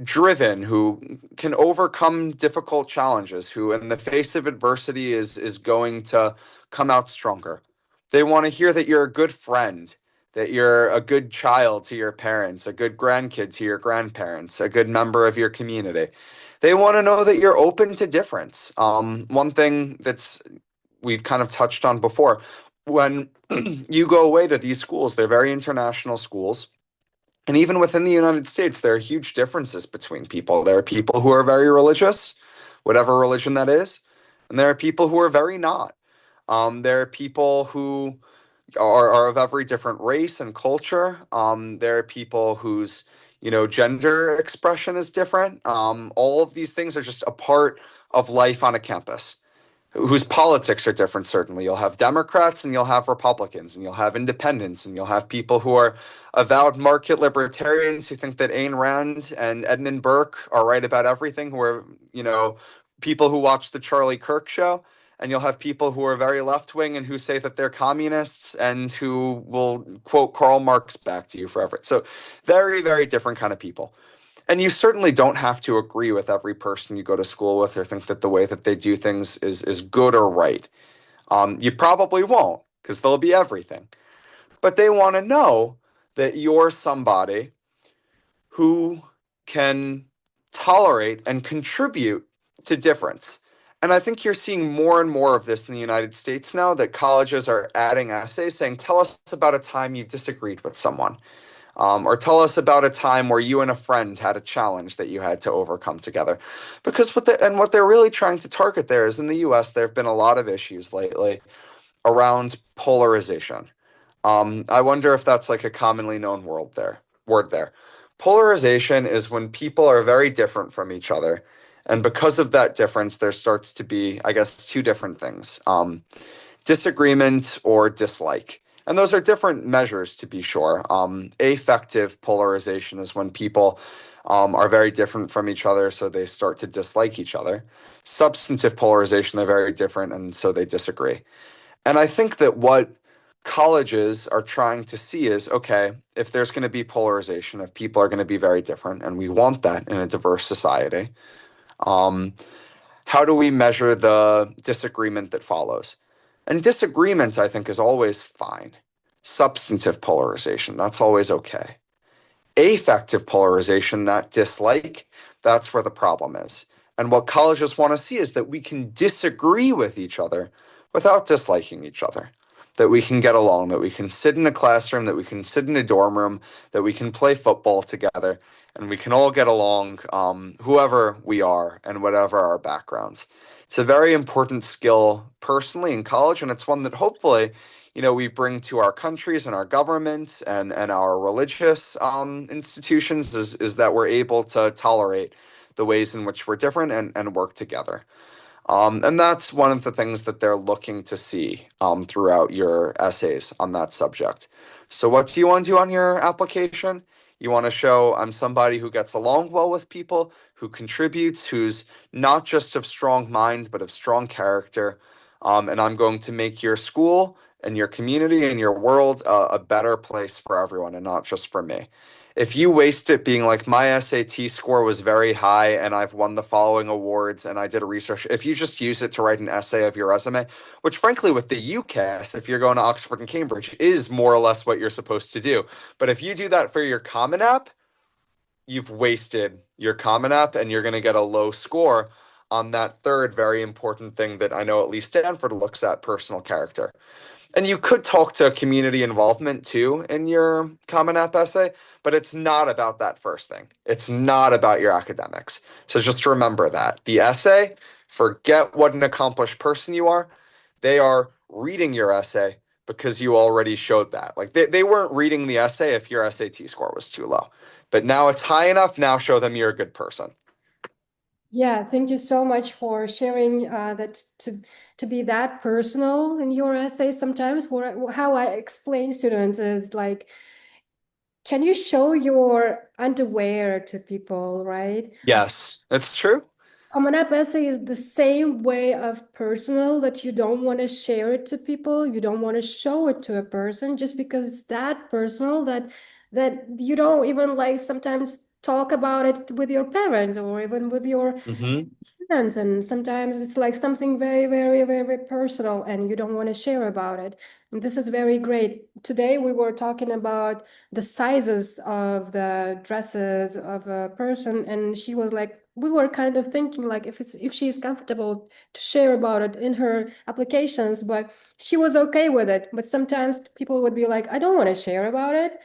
driven, who can overcome difficult challenges, who in the face of adversity is going to come out stronger. They want to hear that you're a good friend, that you're a good child to your parents, a good grandkid to your grandparents, a good member of your community. They want to know that you're open to difference. One thing that's we've kind of touched on before, when you go away to these schools, they're very international schools. And even within the United States, there are huge differences between people. There are people who are very religious, whatever religion that is, and there are people who are very not. There are people who are of every different race and culture. There are people whose, gender expression is different. All of these things are just a part of life on a campus whose politics are different, certainly. You'll have Democrats and you'll have Republicans and you'll have independents and you'll have people who are avowed market libertarians who think that Ayn Rand and Edmund Burke are right about everything, who are, people who watch the Charlie Kirk show. and you'll have people who are very left wing and who say that they're communists and who will quote Karl Marx back to you forever. So very, very different kind of people. And you certainly don't have to agree with every person you go to school with or think that the way that they do things is good or right. You probably won't because they'll be everything. But they want to know that you're somebody who can tolerate and contribute to difference. And I think you're seeing more and more of this in the United States now that colleges are adding essays saying, tell us about a time you disagreed with someone. Or tell us about a time where you and a friend had a challenge that you had to overcome together. Because what they're really trying to target there is in the US, there have been a lot of issues lately around polarization. I wonder if that's like a commonly known word there. Polarization is when people are very different from each other. And because of that difference, there starts to be, I guess, two different things. Disagreement or dislike. And those are different measures to be sure. Affective polarization is when people are very different from each other, so they start to dislike each other. Substantive polarization, they're very different, and so they disagree. And I think that what colleges are trying to see is okay, if there's going to be polarization, if people are going to be very different, and we want that in a diverse society, um, how do we measure the disagreement that follows? And disagreement, I think, is always fine. Substantive polarization, that's always okay. Affective polarization, that dislike, that's where the problem is. And what colleges want to see is that we can disagree with each other without disliking each other. That we can get along, that we can sit in a classroom, that we can sit in a dorm room, that we can play football together, and we can all get along, whoever we are and whatever our backgrounds. It's a very important skill personally in college, and it's one that hopefully we bring to our countries and our governments and our religious institutions is that we're able to tolerate the ways in which we're different and work together. And that's one of the things that they're looking to see throughout your essays on that subject. So what do you want to do on your application? You want to show I'm somebody who gets along well with people, who contributes, who's not just of strong mind, but of strong character. And I'm going to make your school and your community and your world a better place for everyone and not just for me. If you waste it being like my SAT score was very high and I've won the following awards and I did a research, if you just use it to write an essay of your resume, which frankly with the UCAS, if you're going to Oxford and Cambridge, is more or less what you're supposed to do. But if you do that for your Common App, you've wasted your Common App and you're going to get a low score on that third very important thing that I know at least Stanford looks at, personal character. And you could talk to community involvement too in your Common App essay, but it's not about that first thing. It's not about your academics. So just remember that. The essay, forget what an accomplished person you are. They are reading your essay because you already showed that. Like they weren't reading the essay if your SAT score was too low. But now it's high enough. Now show them you're a good person. Yeah, thank you so much for sharing that to be that personal in your essay. Sometimes how I explain students is like, can you show your underwear to people, right? Yes, it's true. Common App essay is the same way of personal that you don't want to share it to people. You don't want to show it to a person just because it's that personal that you don't even like sometimes talk about it with your parents or even with your Hmm. friends. And sometimes it's like something very, very, very personal and you don't want to share about it. And this is very great. Today we were talking about the sizes of the dresses of a person, and she was like, we were kind of thinking like if she's comfortable to share about it in her applications, but she was okay with it. But sometimes people would be like, I don't want to share about it.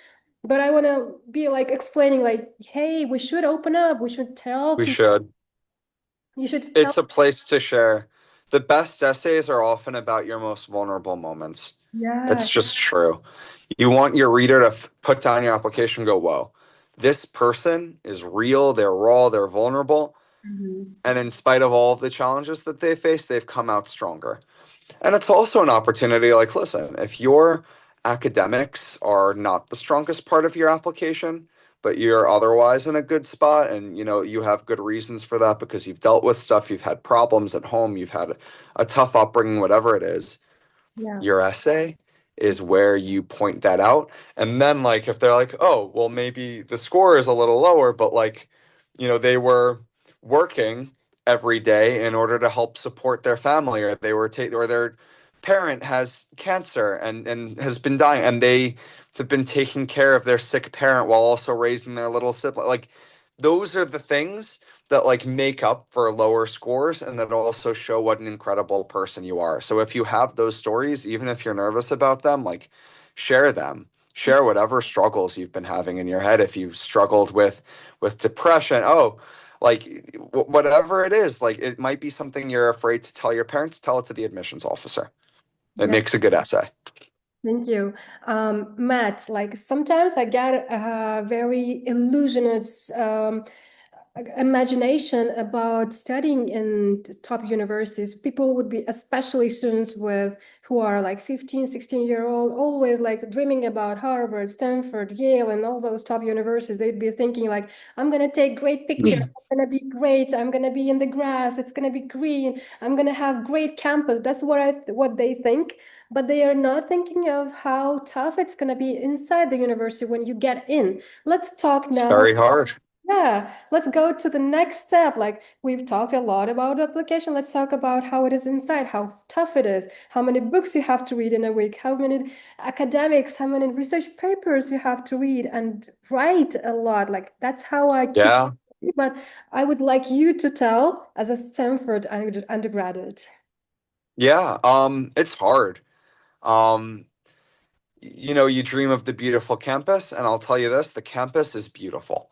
But I want to be like explaining like, hey, we should open up. We should tell We people. should. You should tell. It's a place to share. The best essays are often about your most vulnerable moments. Yeah. It's just true. You want your reader to put down your application and go, whoa, this person is real, they're raw, they're vulnerable. Mhm. And in spite of all of the challenges that they face, they've come out stronger. And it's also an opportunity like, listen, if your academics are not the strongest part of your application, but you're otherwise in a good spot, and you have good reasons for that because you've dealt with stuff, you've had problems at home, you've had a tough upbringing, whatever it is. Yeah. Your essay is where you point that out. And then, like, if they're like, oh, well, maybe the score is a little lower, but like, they were working every day in order to help support their family, or or their parent has cancer and has been dying, and they have been taking care of their sick parent while also raising their little sibling. Like, those are the things that like make up for lower scores and that also show what an incredible person you are. So if you have those stories, even if you're nervous about them, like share them. Share whatever struggles you've been having in your head. If you've struggled with depression, like whatever it is, like it might be something you're afraid to tell your parents, tell it to the admissions officer. It Yeah. makes a good essay. Thank you. Matt, like sometimes I get a very illusionist imagination about studying in top universities. People would be, especially students with who are like 15, 16-year-old, always like dreaming about Harvard, Stanford, Yale, and all those top universities. They'd be thinking like, I'm gonna take great pictures, I'm gonna be great, I'm gonna be in the grass, it's gonna be green, I'm gonna have great campus. That's what they think, but they are not thinking of how tough it's gonna be inside the university when you get in. Let's talk It's now. very hard. Yeah, let's go to the next step. Like we've talked a lot about application. Let's talk about how it is inside, how tough it is, how many books you have to read in a week, how many academics, how many research papers you have to read and write a lot. Like that's how I keep. Yeah. But I would like you to tell as a Stanford undergraduate. Yeah. It's hard. Um, you dream of the beautiful campus, and I'll tell you this, the campus is beautiful.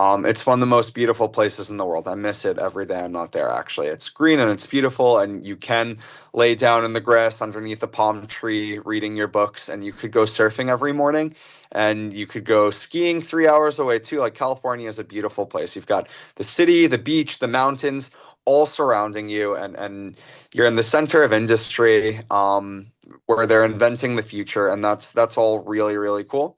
It's one of the most beautiful places in the world. I miss it every day I'm not there, actually. It's green and it's beautiful, and you can lay down in the grass underneath a palm tree reading your books, and you could go surfing every morning, and you could go skiing 3 hours away too. Like, California is a beautiful place. You've got the city, the beach, the mountains all surrounding you, and you're in the center of industry. Where they're inventing the future, and that's all really, really cool.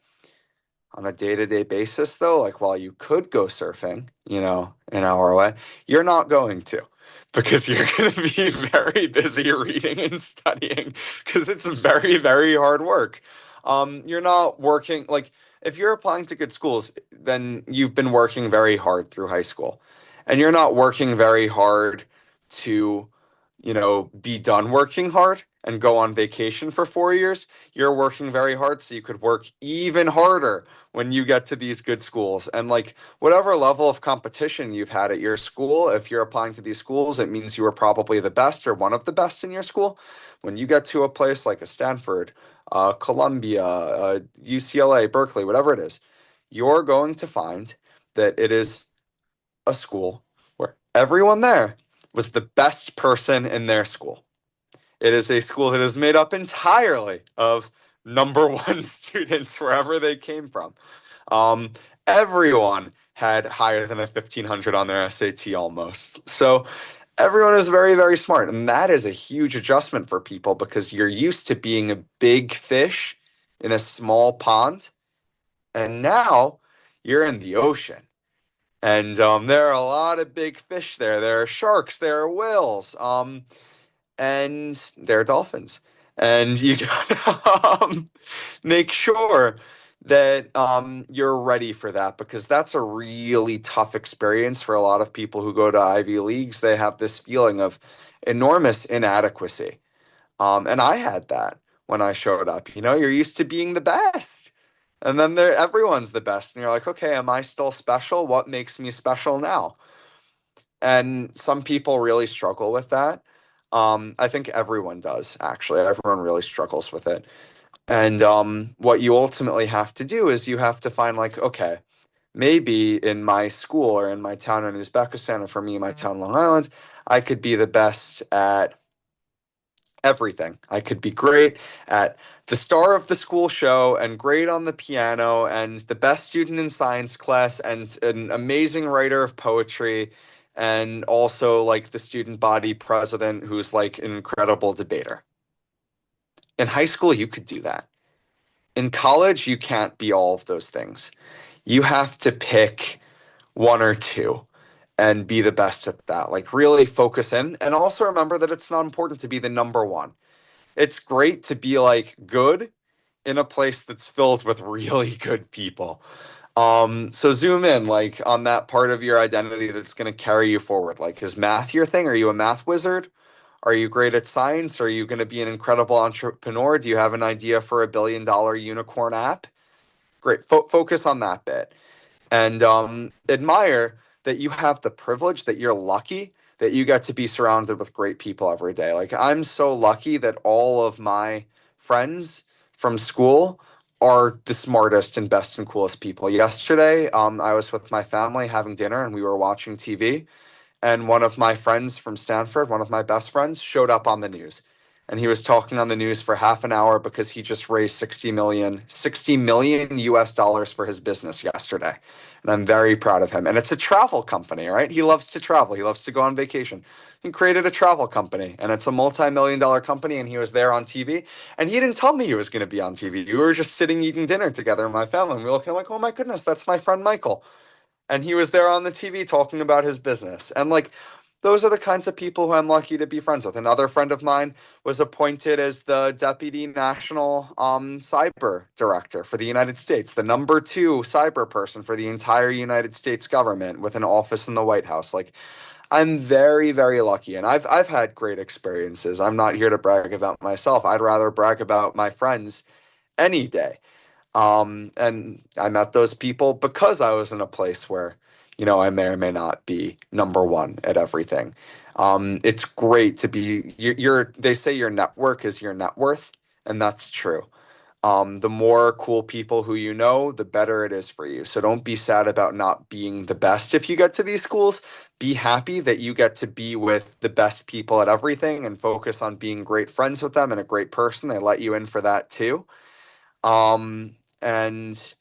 On a day-to-day basis, though, like while you could go surfing, an hour away, you're not going to because you're going to be very busy reading and studying because it's very, very hard work. You're not working like if you're applying to good schools, then you've been working very hard through high school, and you're not working very hard to, be done working hard and go on vacation for 4 years. You're working very hard so you could work even harder when you get to these good schools. And like whatever level of competition you've had at your school, if you're applying to these schools, it means you were probably the best or one of the best in your school. When you get to a place like a Stanford, Columbia, UCLA, Berkeley, whatever it is, you're going to find that it is a school where everyone there was the best person in their school. It is a school that is made up entirely of number one students wherever they came from. Um, Everyone had higher than a 1500 on their SAT almost. So everyone is very, very smart. And that is a huge adjustment for people because you're used to being a big fish in a small pond. And now you're in the ocean. And there are a lot of big fish there. There are sharks, there are whales. And they're dolphins. And you gotta make sure that you're ready for that because that's a really tough experience for a lot of people who go to Ivy Leagues. They have this feeling of enormous inadequacy. And I had that when I showed up. You're used to being the best. And then everyone's the best. And you're like, okay, am I still special? What makes me special now? And some people really struggle with that. I think everyone does, actually. Everyone really struggles with it. And what you ultimately have to do is you have to find, like, okay, maybe in my school or in my town in Uzbekistan, or for me, my town, Long Island, I could be the best at everything. I could be great at the star of the school show and great on the piano and the best student in science class and an amazing writer of poetry and also like the student body president who's like an incredible debater. In high school, you could do that. In college, you can't be all of those things. you have to pick one or two and be the best at that. Like really focus in and also remember that it's not important to be the number one. It's great to be like good in a place that's filled with really good people. So zoom in like on that part of your identity that's going to carry you forward. Like, is math your thing? Are you a math wizard? Are you great at science? Are you going to be an incredible entrepreneur? Do you have an idea for $1 billion unicorn app? Great. Focus on that bit and admire that you have the privilege, that you're lucky that you get to be surrounded with great people every day. Like, I'm so lucky that all of my friends from school are the smartest and best and coolest people. Yesterday, I was with my family having dinner and we were watching TV and one of my friends from Stanford, one of my best friends, showed up on the news. And he was talking on the news for half an hour because he just raised 60 million US dollars for his business yesterday. And I'm very proud of him. And it's a travel company, right? He loves to travel. He loves to go on vacation. He created a travel company and it's a multi-million dollar company. And he was there on TV. And he didn't tell me he was going to be on TV. We were just sitting eating dinner together in my family. And we were looking like, oh my goodness, that's my friend Michael, and he was there on the TV talking about his business. And like those are the kinds of people who I'm lucky to be friends with. Another friend of mine was appointed as the deputy national cyber director for the United States, the number two cyber person for the entire United States government with an office in the White House. Like I'm very, very lucky and I've had great experiences. I'm not here to brag about myself. I'd rather brag about my friends any day. And I met those people because I was in a place where, I may or may not be number one at everything. It's great to be, they say your network is your net worth, and that's true. The more cool people who you know, the better it is for you. So don't be sad about not being the best if you get to these schools. Be happy that you get to be with the best people at everything and focus on being great friends with them and a great person. They let you in for that too. And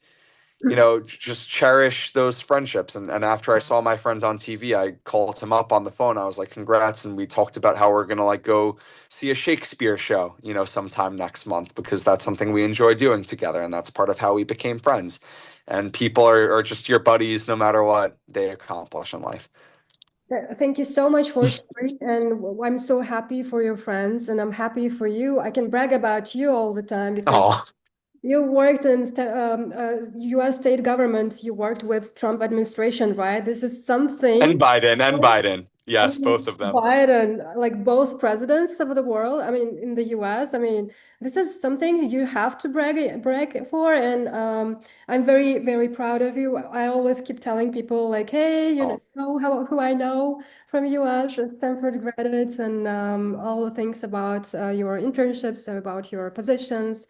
just cherish those friendships. And after I saw my friend on TV, I called him up on the phone. I was like, congrats. And we talked about how we're gonna like go see a Shakespeare show, sometime next month because that's something we enjoy doing together. And that's part of how we became friends. And people are just your buddies no matter what they accomplish in life. Thank you so much for sharing, and I'm so happy for your friends, and I'm happy for you. I can brag about you all the time because Oh, you worked in U.S. state government. You worked with Trump administration, right? This is and something. Biden and Biden. I Yes, both mean, of them. Biden, like both presidents of the world. I mean, in the U.S. I mean, this is something you have to brag for, and I'm very, very proud of you. I always keep telling people like, hey, you Oh. know who I know from U.S. Stanford graduates, and all the things about your internships, about your positions.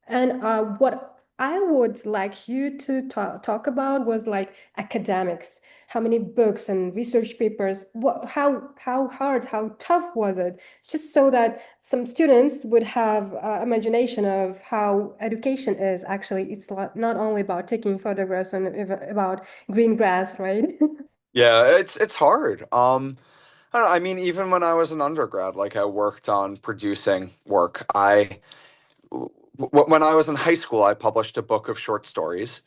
And what I would like you to talk about was like academics. How many books and research papers? How hard, how tough was it? Just so that some students would have imagination of how education is. Actually, it's not only about taking photographs and about green grass, right? Yeah, it's hard. I don't know, I mean, even when I was an undergrad, like I worked on producing work. When I was in high school, I published a book of short stories.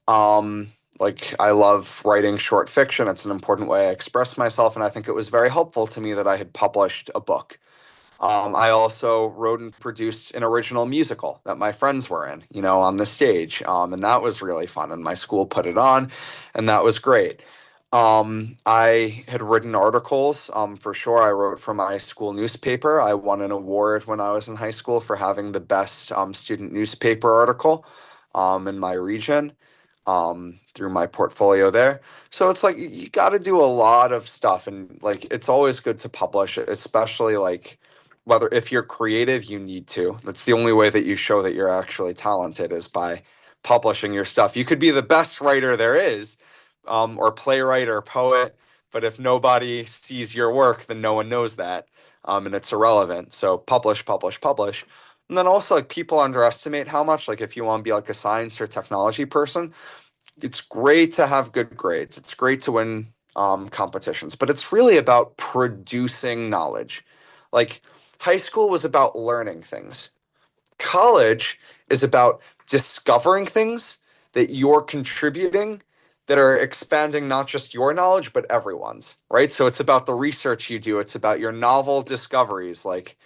Um, like I love writing short fiction. It's an important way I express myself, and I think it was very helpful to me that I had published a book. I also wrote and produced an original musical that my friends were in, on the stage. And that was really fun. And my school put it on, and that was great. I had written articles, for sure. I wrote for my school newspaper. I won an award when I was in high school for having the best student newspaper article in my region through my portfolio there. So it's like you got to do a lot of stuff, and like it's always good to publish, especially like whether if you're creative, you need to. That's the only way that you show that you're actually talented is by publishing your stuff. You could be the best writer there is, or playwright or poet, but if nobody sees your work, then no one knows that, and it's irrelevant. So publish, publish, publish. And then also like people underestimate how much like if you want to be like a science or technology person, it's great to have good grades. It's great to win competitions, but it's really about producing knowledge. Like high school was about learning things. College is about discovering things that you're contributing that are expanding not just your knowledge, but everyone's, right? So it's about the research you do, it's about your novel discoveries. Like,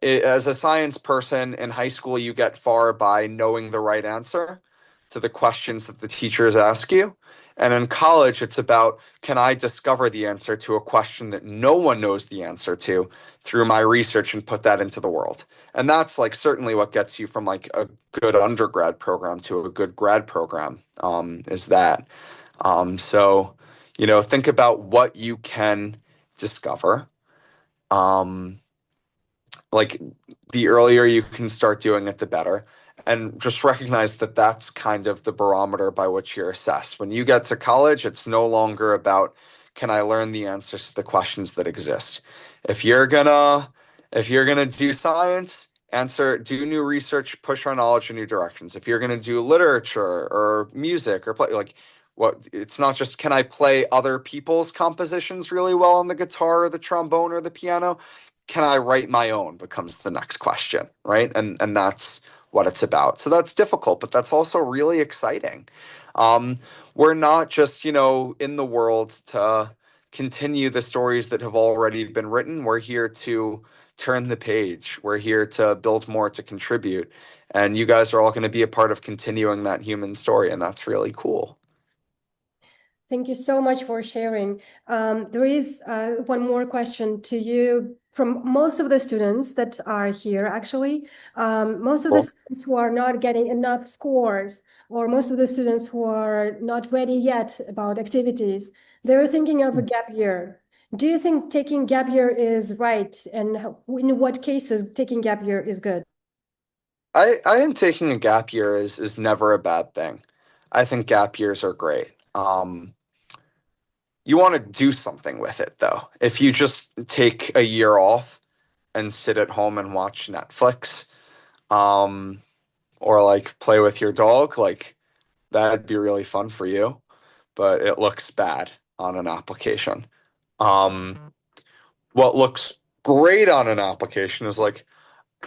as a science person in high school, you get far by knowing the right answer to the questions that the teachers ask you. And in college, it's about, can I discover the answer to a question that no one knows the answer to through my research and put that into the world? And that's like certainly what gets you from like a good undergrad program to a good grad program, is that. So, think about what you can discover. Um, like the earlier you can start doing it, the better. And just recognize that that's kind of the barometer by which you're assessed. When you get to college, it's no longer about, can I learn the answers to the questions that exist? If you're gonna if you're gonna do science, do new research, push our knowledge in new directions. If you're gonna do literature or music or play, like, what, it's not just, can I play other people's compositions really well on the guitar or the trombone or the piano? Can I write my own becomes the next question, right? And that's what it's about. So that's difficult, but that's also really exciting. Um, we're not just, in the world to continue the stories that have already been written. We're here to turn the page. We're here to build more, to contribute. And you guys are all going to be a part of continuing that human story, and that's really cool. Thank you so much for sharing. There is one more question to you from most of the students that are here, actually. Most of the Cool. students who are not getting enough scores, or most of the students who are not ready yet about activities, they're thinking of a gap year. Do you think taking gap year is right? And in what cases taking gap year is good? I think taking a gap year is never a bad thing. I think gap years are great. You want to do something with it though. If you just take a year off and sit at home and watch Netflix, um, or like play with your dog, like that'd be really fun for you, but it looks bad on an application. What looks great on an application is like,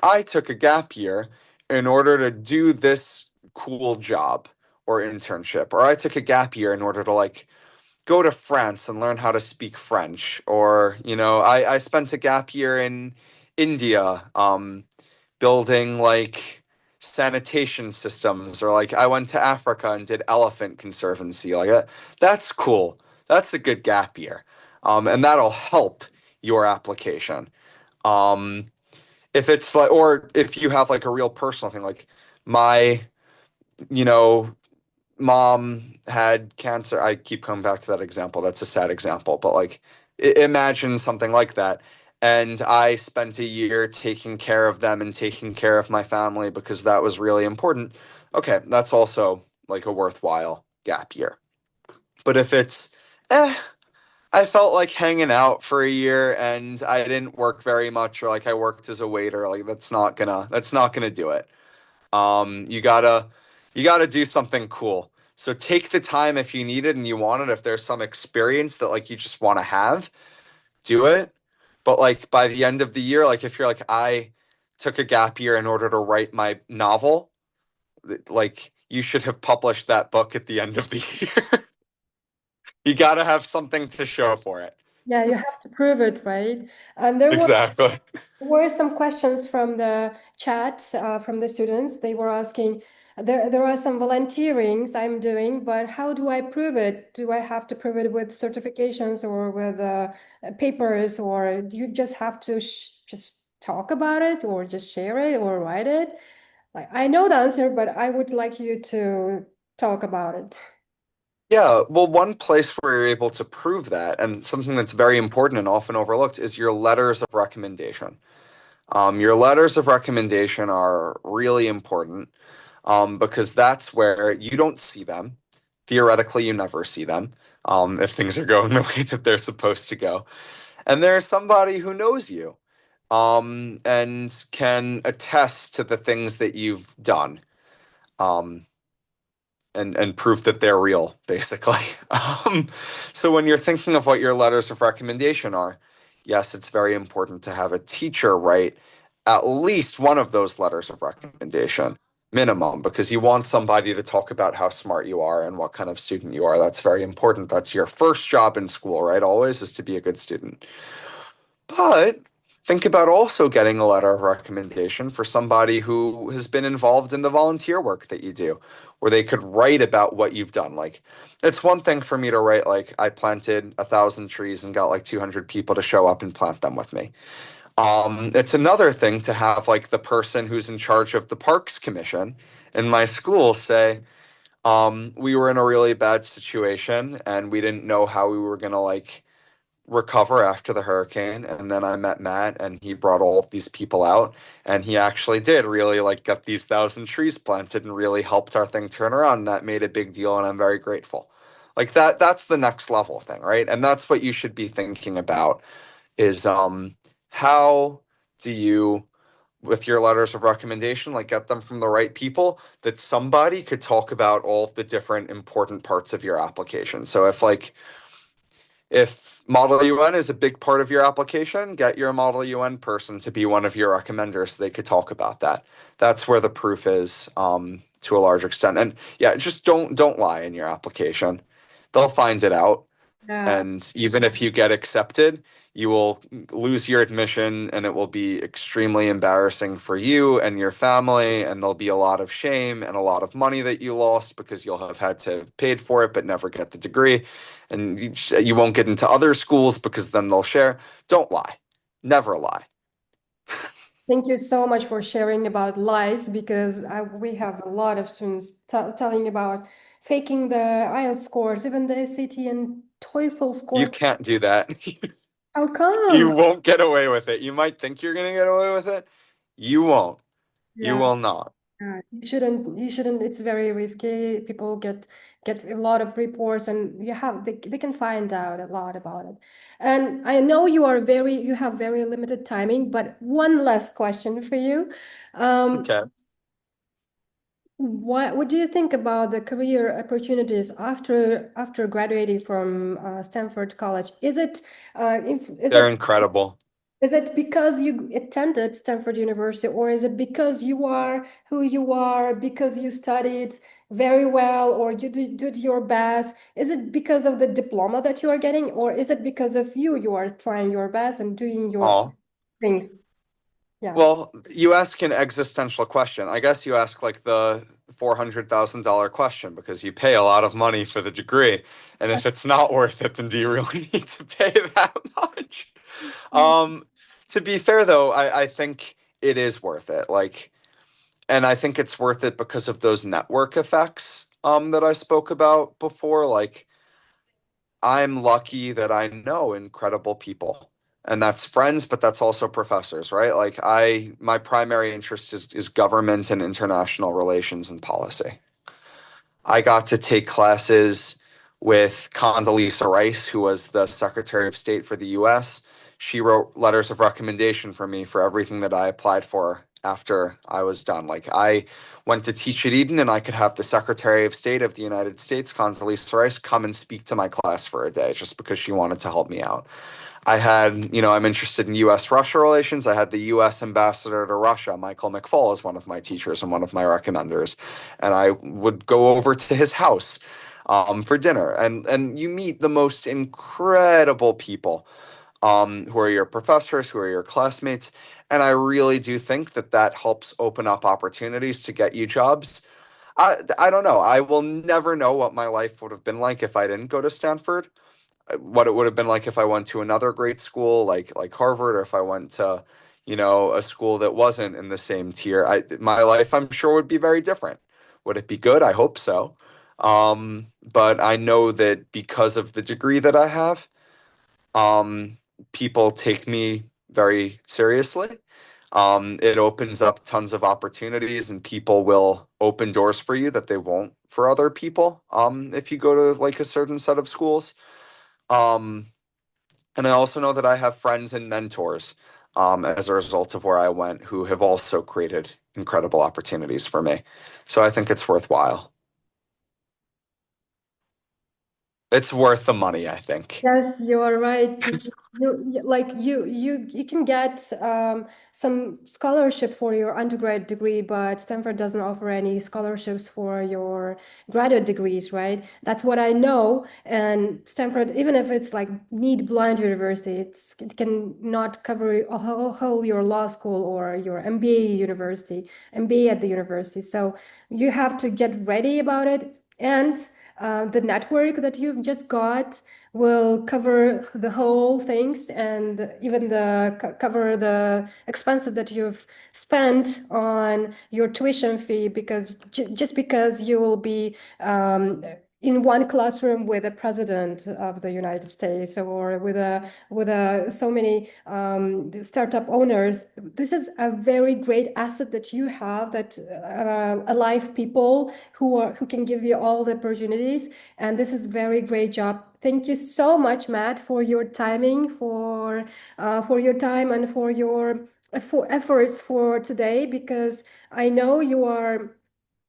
I took a gap year in order to do this cool job or internship, or I took a gap year in order to like go to France and learn how to speak French. Or, I spent a gap year in India, building like sanitation systems, or like I went to Africa and did elephant conservancy. Like that, that's cool. That's a good gap year. And that'll help your application. Um, if it's like, or if you have like a real personal thing, like my, you know, mom had cancer. I keep coming back to that example. That's a sad example, but like, imagine something like that. And I spent a year taking care of them and taking care of my family because that was really important. Okay, that's also like a worthwhile gap year. But if it's, eh, I felt like hanging out for a year and I didn't work very much, or like I worked as a waiter, like that's not gonna do it. You gotta do something cool. So take the time if you need it and you want it. If there's some experience that like you just want to have, do it. But like by the end of the year, like if you're like, I took a gap year in order to write my novel, like you should have published that book at the end of the year. You gotta have something to show for it. Yeah, you have to prove it, right? And there Exactly. were some questions from the chat from the students. They were asking, there are some volunteerings I'm doing, but how do I prove it? Do I have to prove it with certifications or with papers, or do you just have to just talk about it, or just share it, or write it? Like, I know the answer, but I would like you to talk about it. Yeah, well, one place where you're able to prove that, and something that's very important and often overlooked, is your letters of recommendation. Your letters of recommendation are really important, because that's where you don't see them. Theoretically, you never see them, if things are going the way that they're supposed to go. And there's somebody who knows you, and can attest to the things that you've done. Um, and proof that they're real, basically. So when you're thinking of what your letters of recommendation are, yes, it's very important to have a teacher write at least one of those letters of recommendation. minimum, because you want somebody to talk about how smart you are and what kind of student you are. That's very important. That's your first job in school, right? Always is to be a good student. But think about also getting a letter of recommendation for somebody who has been involved in the volunteer work that you do, where they could write about what you've done. Like, it's one thing for me to write, like, I planted 1,000 trees and got like 200 people to show up and plant them with me. It's another thing to have like the person who's in charge of the Parks Commission in my school say, we were in a really bad situation and we didn't know how we were gonna like recover after the hurricane. And then I met Matt and he brought all of these people out and he actually did really like get these 1,000 trees planted and really helped our thing turn around. And that made a big deal and I'm very grateful. Like that's the next level thing, right? And that's what you should be thinking about is how do you with your letters of recommendation like get them from the right people that somebody could talk about all of the different important parts of your application. So if Model UN is a big part of your application, get your Model UN person to be one of your recommenders so they could talk about that. That's where the proof is, to a large extent. And yeah, just don't lie in your application. They'll find it out. Yeah. And even if you get accepted, you will lose your admission and it will be extremely embarrassing for you and your family. And there'll be a lot of shame and a lot of money that you lost because you'll have had to have paid for it but never get the degree. And you won't get into other schools because then they'll share. Don't lie. Never lie. Thank you so much for sharing about lies because we have a lot of students telling about faking the IELTS scores, even the SAT and TOEFL You scores. can't do that. How You come? won't get away with it. You might think you're going to get away with it. You won't. You Yeah. will not. Yeah, you shouldn't, it's very risky. People get a lot of reports and they can find out a lot about it. And I know you have very limited timing, but one last question for you. Um, Okay. what do you think about the career opportunities after graduating from Stanford College? They're incredible. Is it because you attended Stanford University, or is it because you are who you are, because you studied very well, or you did your best? Is it because of the diploma that you are getting, or is it because of you are trying your best and doing your Oh. thing? Yeah. Well, you ask an existential question. I guess you ask like the $400,000 question because you pay a lot of money for the degree. And if it's not worth it, then do you really need to pay that much? Um, to be fair though, I think it is worth it. Like, and I think it's worth it because of those network effects that I spoke about before. Like, I'm lucky that I know incredible people. And that's friends, but that's also professors, right? Like my primary interest is government and international relations and policy. I got to take classes with Condoleezza Rice, who was the Secretary of State for the US. She wrote letters of recommendation for me for everything that I applied for after I was done. Like I went to teach at Eden and I could have the Secretary of State of the United States, Condoleezza Rice, come and speak to my class for a day just because she wanted to help me out. I had, I'm interested in US Russia relations. I had the US ambassador to Russia, Michael McFall, as one of my teachers and one of my recommenders. And I would go over to his house for dinner. And you meet the most incredible people who are your professors, who are your classmates. And I really do think that that helps open up opportunities to get you jobs. I don't know. I will never know what my life would have been like if I didn't go to Stanford, what it would have been like if I went to another great school like Harvard, or if I went to, a school that wasn't in the same tier. My life, I'm sure, would be very different. Would it be good? I hope so. But I know that because of the degree that I have, people take me very seriously. It opens up tons of opportunities, and people will open doors for you that they won't for other people. If you go to like a certain set of schools. Um, and I also know that I have friends and mentors as a result of where I went who have also created incredible opportunities for me. So I think it's worthwhile. It's worth the money, I think. Yes, you are right. You can get some scholarship for your undergrad degree, but Stanford doesn't offer any scholarships for your graduate degrees, right? That's what I know. And Stanford, even if it's like need blind university, it can not cover a whole your law school or your MBA university, MBA at the university. So you have to get ready about it. And the network that you've just got will cover the whole things and even cover the expenses that you've spent on your tuition fee because just because you will be in one classroom with the president of the United States or with so many startup owners. This is a very great asset that you have, that alive people who can give you all the opportunities, and this is very great job. Thank you so much, Matt, for your timing, for your time and for your for efforts for today, because I know you are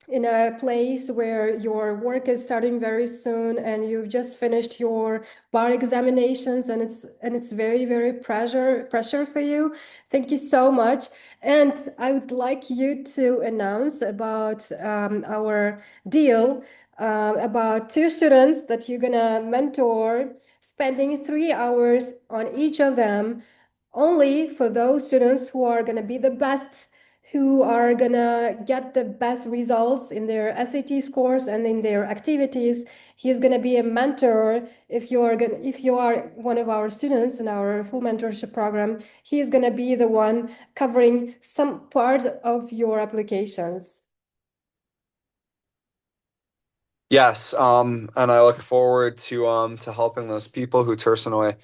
in a place where your work is starting very soon and you've just finished your bar examinations, and it's very pressure for you. Thank you so much. And I would like you to announce about our deal, about two students that you're gonna mentor, spending 3 hours on each of them, only for those students who are gonna be the best, who are gonna get the best results in their SAT scores and in their activities. He's gonna be a mentor. If you are one of our students in our full mentorship program, he is gonna be the one covering some part of your applications. Yes, and I look forward to helping those people who Tursunoy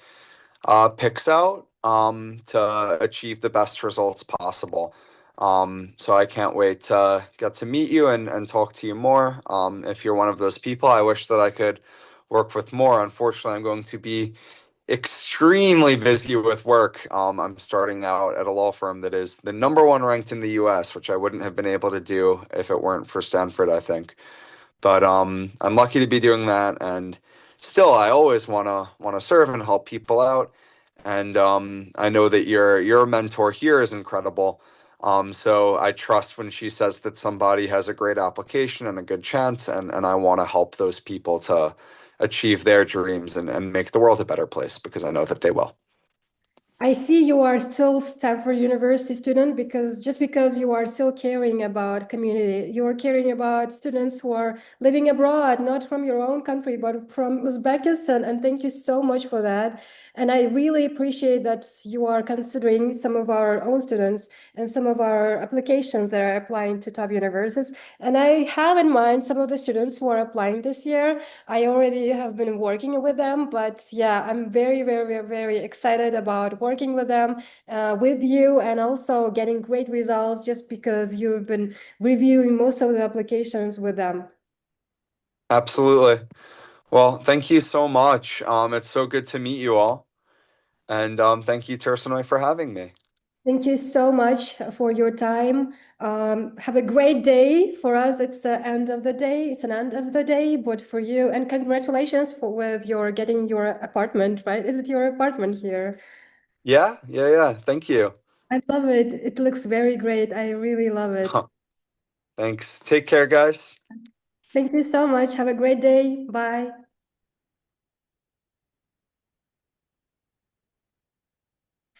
picks out to achieve the best results possible. So I can't wait to get to meet you and talk to you more. If you're one of those people, I wish that I could work with more. Unfortunately, I'm going to be extremely busy with work. I'm starting out at a law firm that is the number one ranked in the US, which I wouldn't have been able to do if it weren't for Stanford, I think. But I'm lucky to be doing that, and still, I always wanna serve and help people out. And I know that your mentor here is incredible. So I trust when she says that somebody has a great application and a good chance, and I want to help those people to achieve their dreams and make the world a better place because I know that they will. I see you are still Stanford University student, because just because you are still caring about community, you are caring about students who are living abroad, not from your own country, but from Uzbekistan. And thank you so much for that. And I really appreciate that you are considering some of our own students and some of our applications that are applying to top universities. And I have in mind some of the students who are applying this year. I already have been working with them, but yeah, I'm very excited about working with them, with you, and also getting great results just because you've been reviewing most of the applications with them. Absolutely. Well, thank you so much. It's so good to meet you all, and thank you, Tursunoy, for having me. Thank you so much for your time. Have a great day. For us, it's the end of the day. It's an end of the day, but for you, and congratulations for with your getting your apartment, right? Is it your apartment here? Yeah. Thank you. I love it. It looks very great. I really love it. Thanks. Take care, guys. Thank you so much. Have a great day. Bye.